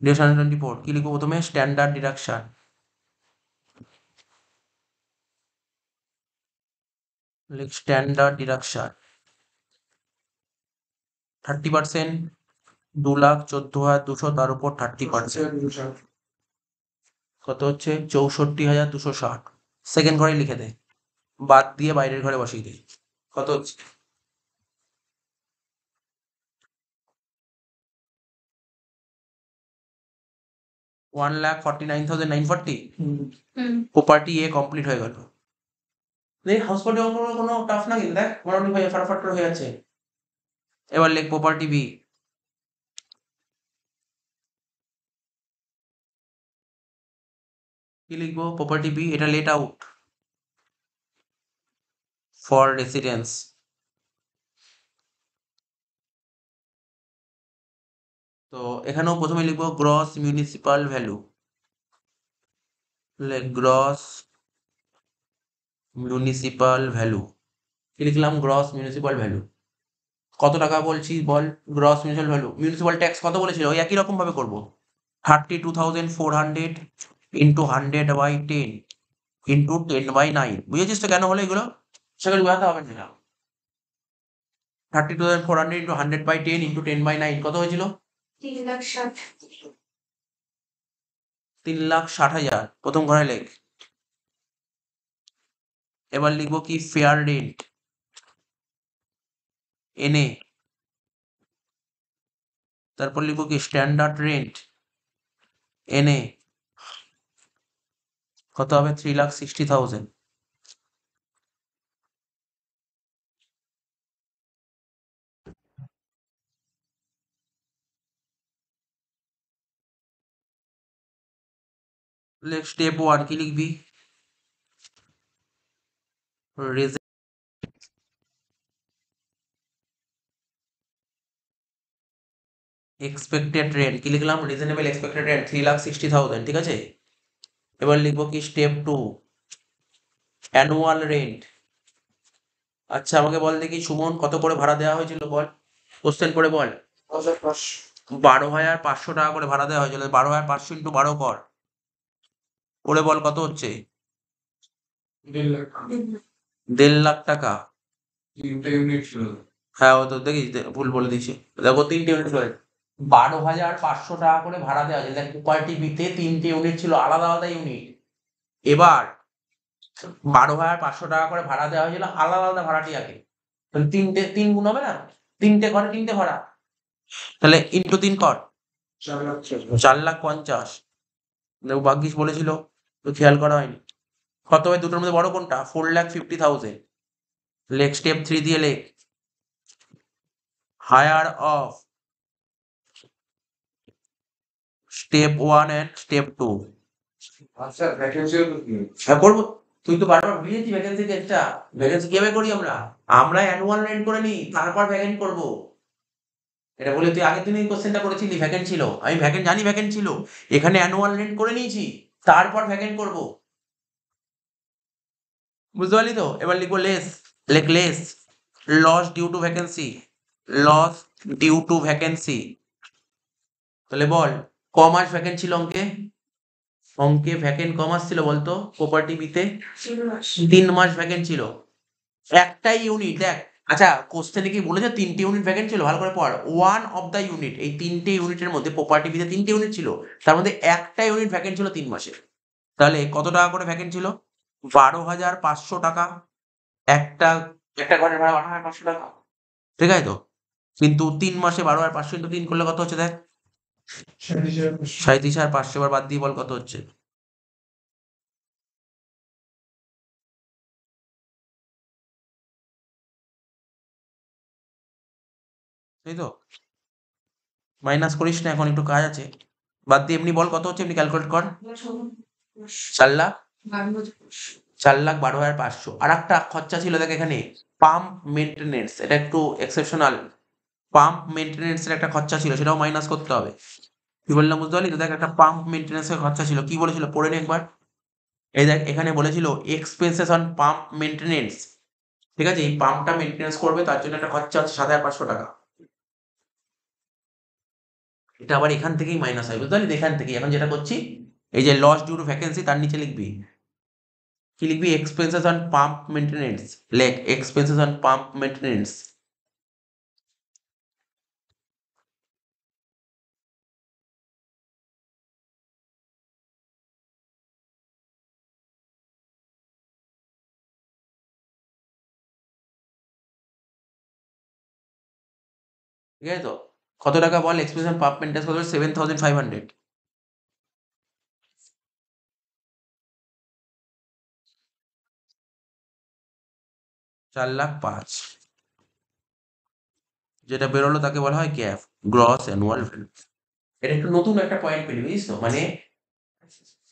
[SPEAKER 1] ডিডাকশন 24। কি লিখবো প্রথমে? Standard deduction. লিখ স্ট্যান্ডার্ড ডিডাকশন 30%, 2,14,200, তার উপর 30%, কত হচ্ছে 64,260। সেকেন্ড ঘরে লিখে দে, বাদ দিয়ে বাইরের ঘরে বসিয়ে দে, কত হচ্ছে 1,49,940। প্রপার্টি এ কমপ্লিট হয়ে গেল। দেখ হাউস প্রপার্টি অঙ্কগুলো কোনো টাফ না, কিন্তু দেখ মোটামুটি হয়ে ফাটাফাট করে হয়ে যাচ্ছে। এবার লিখ প্রপার্টি বি। কি লিখবো? প্রপার্টি বি, এটা লেট আউট ফর রেসিডেন্স। তো এখানেও প্রথমে লিখবো gross municipal value, gross municipal value. কি লিখলাম? Gross municipal value. কত টাকা বলছি বল? Gross municipal value, municipal tax কত বলেছিল? ওই একই রকম ভাবে করবো, 32,400 ইন্টু 100/10 ইন্টু 10/9। বুঝেছিস তো কেন হলো এগুলো? সেগুলো বোঝাতে হবে না। 32,400 ইন্টু 100/10 ইন্টু 10/9 কত হয়েছিল?
[SPEAKER 2] 3,60,000।
[SPEAKER 1] 3,60,000 প্রথম ঘরে লেখ। এবার লিখবো কি? ফেয়ার রেন্ট এনে, তারপর লিখবো কি? স্ট্যান্ডার্ড রেন্ট এনে, কত হবে? 3,60,000। স্টেপ 1 কি লিখবি? এক্সপেক্টেড রেন্ট কি লিখলাম? রিজনেবল এক্সপেক্টেড রেন্ট 3,60,000, ঠিক আছে। এবার লিখবো কি? Step 2 annual rent. আচ্ছা আমাকে বল দেখি সুমন, কত করে ভাড়া দেওয়া হয়েছিল বল, কোশ্চেন করে বল। 12,500 টাকা করে ভাড়া দেওয়া হয়েছিল। 12,500 ইন্টু 12 কর, করে বল কত হচ্ছে? 1,50,000 টাকা। হ্যাঁ ও তো দেখিস, ভুল বলে দিয়েছি, দেখো 3টে ইউনিট হয়েছে। 12,500 টাকা করে ভাড়া দেওয়া হয়েছে। দেখ প্রপার্টি বিতে 3টে ইউনিট ছিল, আলাদা আলাদা ইউনিট। এবার 12,500 টাকা করে ভাড়া দেওয়া হয়েছিল আলাদা আলাদা ভাড়াটিয়াকে। তাহলে 3 গুণ হবে না? 3টে ঘরে 3টে ভাড়া, তাহলে ইন্টু 3 কর, 4,50,000। দেখো ভাগ্যিস বলেছিল, তো খেয়াল করা হয়নি। কত হয় দুটোর মধ্যে বড় কোনটা? 4,50,000। লেখ স্টেপ 3 দিয়ে লেখ higher of step 1 and step 2। হ্যাঁ করবো, তুই তো বারবার বুঝিয়েছি ভ্যাকেন্সি কেসটা। ভ্যাকেন্সি কিভাবে করি আমরা? আমরা অ্যানুয়াল রেন্ট করে নিই, তারপর ভ্যাকেন্ট করবো। এটা বলে তুই আগের দিনই কোশ্চেনটা করেছিলি, ভ্যাকেন্ট ছিল। আমি ভ্যাকেন্ট জানি, ভ্যাকেন্ট ছিল। এখানে অ্যানুয়াল রেন্ট করে নিয়েছি, তারপর ভ্যাকেন্ট করব। বুঝতে পারলি তো? এবার লিখবো লেস, লেখ less loss due to vacancy, loss due to vacancy. তাহলে বল ক মাস ভ্যাকেন্ট ছিল অঙ্কে? অঙ্কে ভ্যাকেন্ট ক মাস ছিল বলতো প্রপার্টি বিতে? 3 মাস ভ্যাকেন্ট ছিল, একটাই ইউনিট। দেখ আচ্ছা কোশ্চেনে কি বলেছে? 3টে ইউনিট ভ্যাকেন্ট ছিল, ভালো করে পড়। ওয়ান অফ দ্য ইউনিট, এই 3টে ইউনিটের মধ্যে প্রপার্টি বিতে 3টে ইউনিট ছিল, তার মধ্যে একটা ইউনিট ভ্যাকেন্ট ছিল 3 মাসে। তাহলে কত টাকা করে ভ্যাকেন্ট ছিল? 12,500 টাকা। একটা একটা ঘরের ভাড়া 12,500 টাকা, ঠিক আছে তো? কিন্তু 3 মাসে 12,500 ইন্টু 3 করলে কত হচ্ছে দেখ? 37,500। এবার বাদ দিয়ে বল কত হচ্ছে? তাই তো? মাইনাস করিস না, এখন একটু কাজ আছে। বাদ দিয়ে এমনি বল কত হচ্ছে, এমনি ক্যালকুলেট কর। 4,00,000, 4,12,500। আর একটা খরচা ছিল দেখ এখানে, পাম্প মেনটেনেন্স। এটা একটু এক্সেপশনাল, পাম্প মেনটেনেন্স এর একটা খরচা ছিল, সেটাও মাইনাস করতে হবে। কি বললাম বুঝতে পারলি তো? দেখ একটা পাম্প মেনটেনেন্স এর খরচা ছিল, কি বলেছিল পড়ে নে একবার। এই দেখ এখানে বলেছিল এক্সপেন্সেস অন পাম্প মেনটেনেন্স, ঠিক আছে? এই পাম্পটা মেনটেনেন্স করবে, তার জন্য একটা খরচা আছে 7,500 টাকা। এটা আবার এখান থেকেই মাইনাস হয়, বুঝতে পারলি? এখান থেকেই এখন যেটা করছি, এই যে লস ডিউ টু ভ্যাকেন্সি, তার নিচে লিখবি কি লিখবি? Expenses on pump maintenance. লেখ এক্সপেন্সেস অন পাম্প মেনটেনেন্স। ঠিক আছে তো? কত টাকা বল? এক্সপেন্সেস অন পাম্প মেনটেনেন্স কত? 7,500। 4,05,000 যেটা বেরোলো তাকে বলা হয় গ্যাপ, গ্রস অ্যানুয়াল ভ্যালু। এটা একটু নতুন একটা পয়েন্ট পেলি, বুঝিস তো? মানে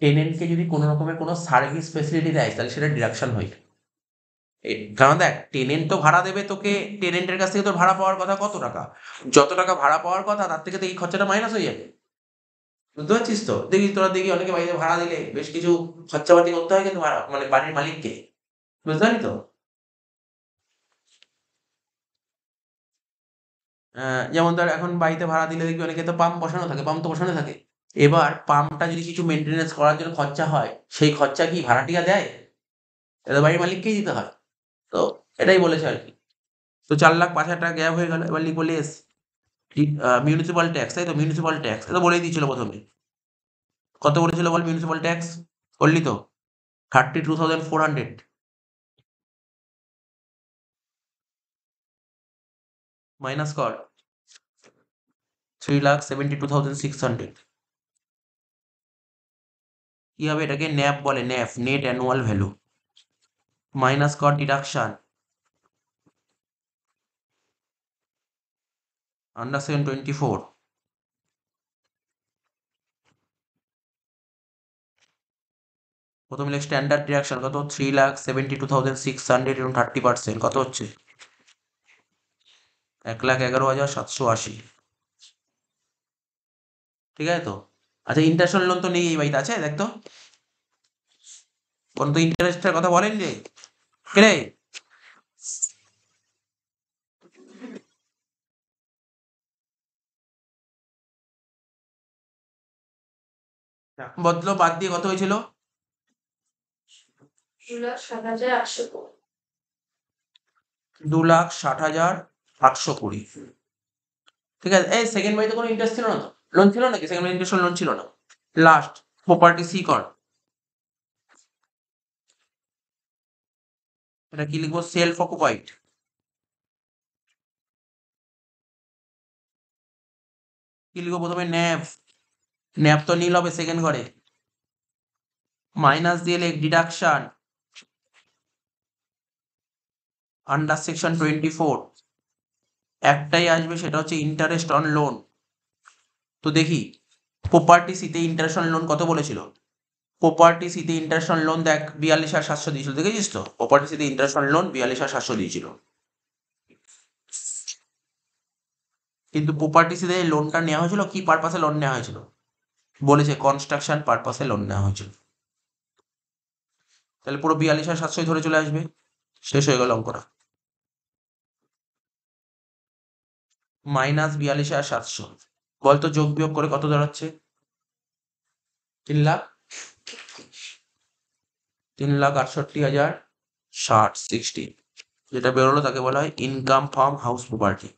[SPEAKER 1] টেনেন্টকে যদি কোনো রকমের কোনো সার্ভিস ফেসিলিটি দেয় তাহলে সেটা ডিডাকশন হয়। কারণ দেখ, টেনেন্ট তো ভাড়া দেবে তোকে, টেনেন্টের কাছ থেকে তোর ভাড়া পাওয়ার কথা কত টাকা? যত টাকা ভাড়া পাওয়ার কথা তার থেকে তো এই খরচাটা মাইনাস হয়ে যাবে। বুঝতে পারছিস তো? তোরা দেখি অনেকে বাড়িতে ভাড়া দিলে বেশ কিছু খরচাপাতি করতে হয় কিন্তু ভাড়া মানে বাড়ির মালিককে। বুঝতে পারলি তো? যেমন ধর এখন বাড়িতে ভাড়া দিলে দেখবি অনেকে তো পাম্প বসানো থাকে, পাম্প তো বসানো থাকে। এবার পাম্পটা যদি কিছু মেনটেনেন্স করার জন্য খরচা হয়, সেই খরচা কি ভাড়াটিয়া দেয়? এটা বাড়ির মালিককেই দিতে হয়। তো এটাই বলেছে আর কি। তো 4,05,000 টাকা গ্যাপ হয়ে গেল। এবার লিখবো লেস মিউনিসিপাল ট্যাক্স, তাই তো? মিউনিসিপাল ট্যাক্স এটা বলেই দিয়েছিল প্রথমে। কত বলেছিল বল মিউনিসিপাল ট্যাক্স? করলি তো? 32,400 মাইনাস কর 3,72,600। কি হবে? এটাকে ন্যাপ বলে, nap, net annual value. Minus কর ডিডাকশন আন্ডার সেকেন্ড 24। প্রথমে লিখ স্ট্যান্ডার্ড ডিডাকশন কত? 3,72,600 এবং 30% কত হচ্ছে? 1,11,780। ঠিক আছে তো? আচ্ছা, ইন্টারন্যাশনাল লোন তো নেই এই বাড়িতে, আছে দেখ তো? কোন তো ইন্টারেস্টের কথা বলেন রে? কে রে? বদলো বাদ দিয়ে কত হয়েছিল?
[SPEAKER 2] 2,07,800
[SPEAKER 1] 2,60,820। ঠিক আছে। এই সেকেন্ড বাড়িতে কোনো ইন্টারেস্ট ছিল না তো? লোন ছিল নাকি? সেকেন্ড বাড়ি ইন্টারেস্ট লোন ছিল না। লাস্ট প্রপার্টি সি কর। এটা কি লিখবো? Self occupied. কি লিখবো প্রথমে? ন্যাপ। ন্যাপ তো নীল হবে সেকেন্ড ঘরে। মাইনাস দিয়ে লেখ ডিডাকশন আন্ডার সেকশন 24। একটাই আসবে, সেটা হচ্ছে ইন্টারেস্ট অন লোন। তো দেখি প্রপার্টি সিতে ইন্টারেস্ট অন লোন কত বলেছিল? প্রপার্টি সিতে ইন্টারেস্ট অন লোন দেখ 42,700 দিয়েছিল, দেখেছিস তো? প্রপার্টি সিতে ইন্টারেস্ট অন লোন 42,700 দিয়েছিল। কিন্তু প্রপার্টি সিতে লোনটা নেওয়া হয়েছিল কি পারপাসে লোন নেওয়া হয়েছিল? বলেছে কনস্ট্রাকশন পারপাসে লোন নেওয়া হয়েছিল। তাহলে পুরো 42,700 ধরে চলে আসবে। শেষ হয়ে গেল অঙ্কটা। মাইনাস 42,700 বলতো যোগ বিয়োগ করে কত দাঁড়াচ্ছে? 3,00,000। 3,68,060 যেটা বেরোলো তাকে বলা হয় income from house property.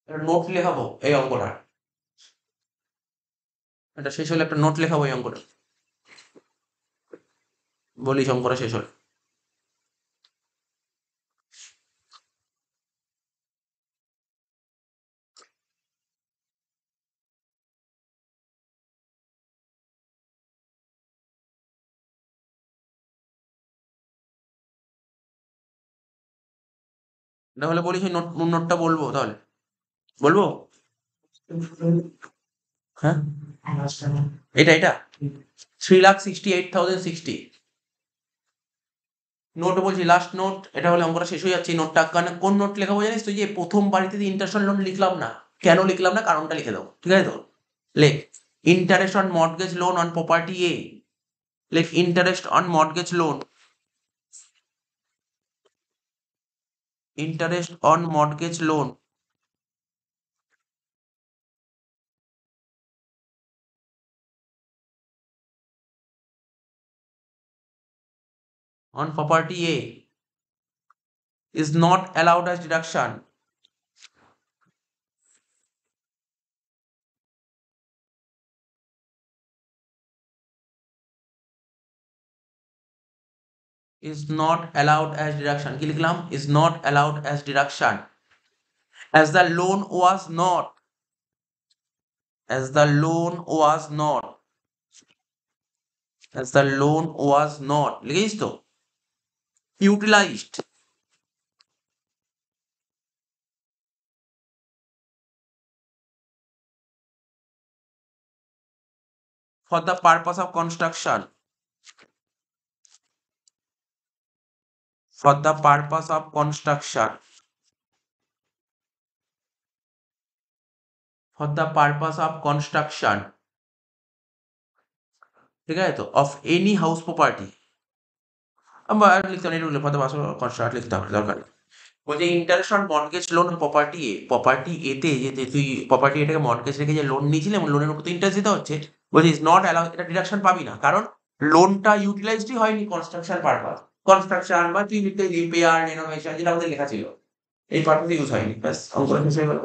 [SPEAKER 1] Note লেখাবো এই অঙ্কটা। এটা শেষ হলে একটা নোট লেখাবো এই অঙ্কটা। বলিস অঙ্কটা শেষ হলে। না হলে বলিস নোট, নোটটা বলবো তাহলে? বলবো? হ্যাঁ, এটা 3,68,060 নোট বলছি, লাস্ট নোট। এটা হলে অঙ্কটা শেষ হয়ে যাচ্ছে। এই নোটটা কারণ কোন নোট লেখাবো জানিস তো? যে প্রথম বাড়িতে ইন্টারেস্ট লোন লিখলাম না, কেন লিখলাম না কারণটা লিখে দাও। ঠিক আছে তো? লেখ interest on mortgage loan on property A. লেখ interest on mortgage loan, interest on mortgage loan on property A is not allowed as deduction. Is not allowed as deduction. কি লিখলাম? Is not allowed as deduction. As the loan was not. As the loan was not. As the loan was not. লিখেছিস তো? Utilized. For the purpose of construction. For the purpose of construction. For the purpose of construction. ঠিক আছে তো? Of any house property. আমরা আর লিখতে হবে না, for the purpose of construction লিখতে হবে, দরকার নেই। বলছে interest on mortgage loan property A, property এতে যে তুই প্রপার্টি এটাকে মর্টগেজ রেখে যে লোন নিয়েছিলি এবং লোনের উপর তো ইন্টারেস্ট দিতে হচ্ছে, বলছে ইজ নট অ্যালাউ, এটা ডিডাকশন পাবি না, কারণ লোনটা ইউটিলাইজডই হয়নি কনস্ট্রাকশন পারপাস। কনস্ট্রাকশন বা তুই লিখতে রিপেয়ার রিনোভেশন যেটা আমাদের লেখা ছিল, এই পারপাসে ইউজ হয়নি, ব্যাস অঙ্কটা শেষ হয়ে গেল।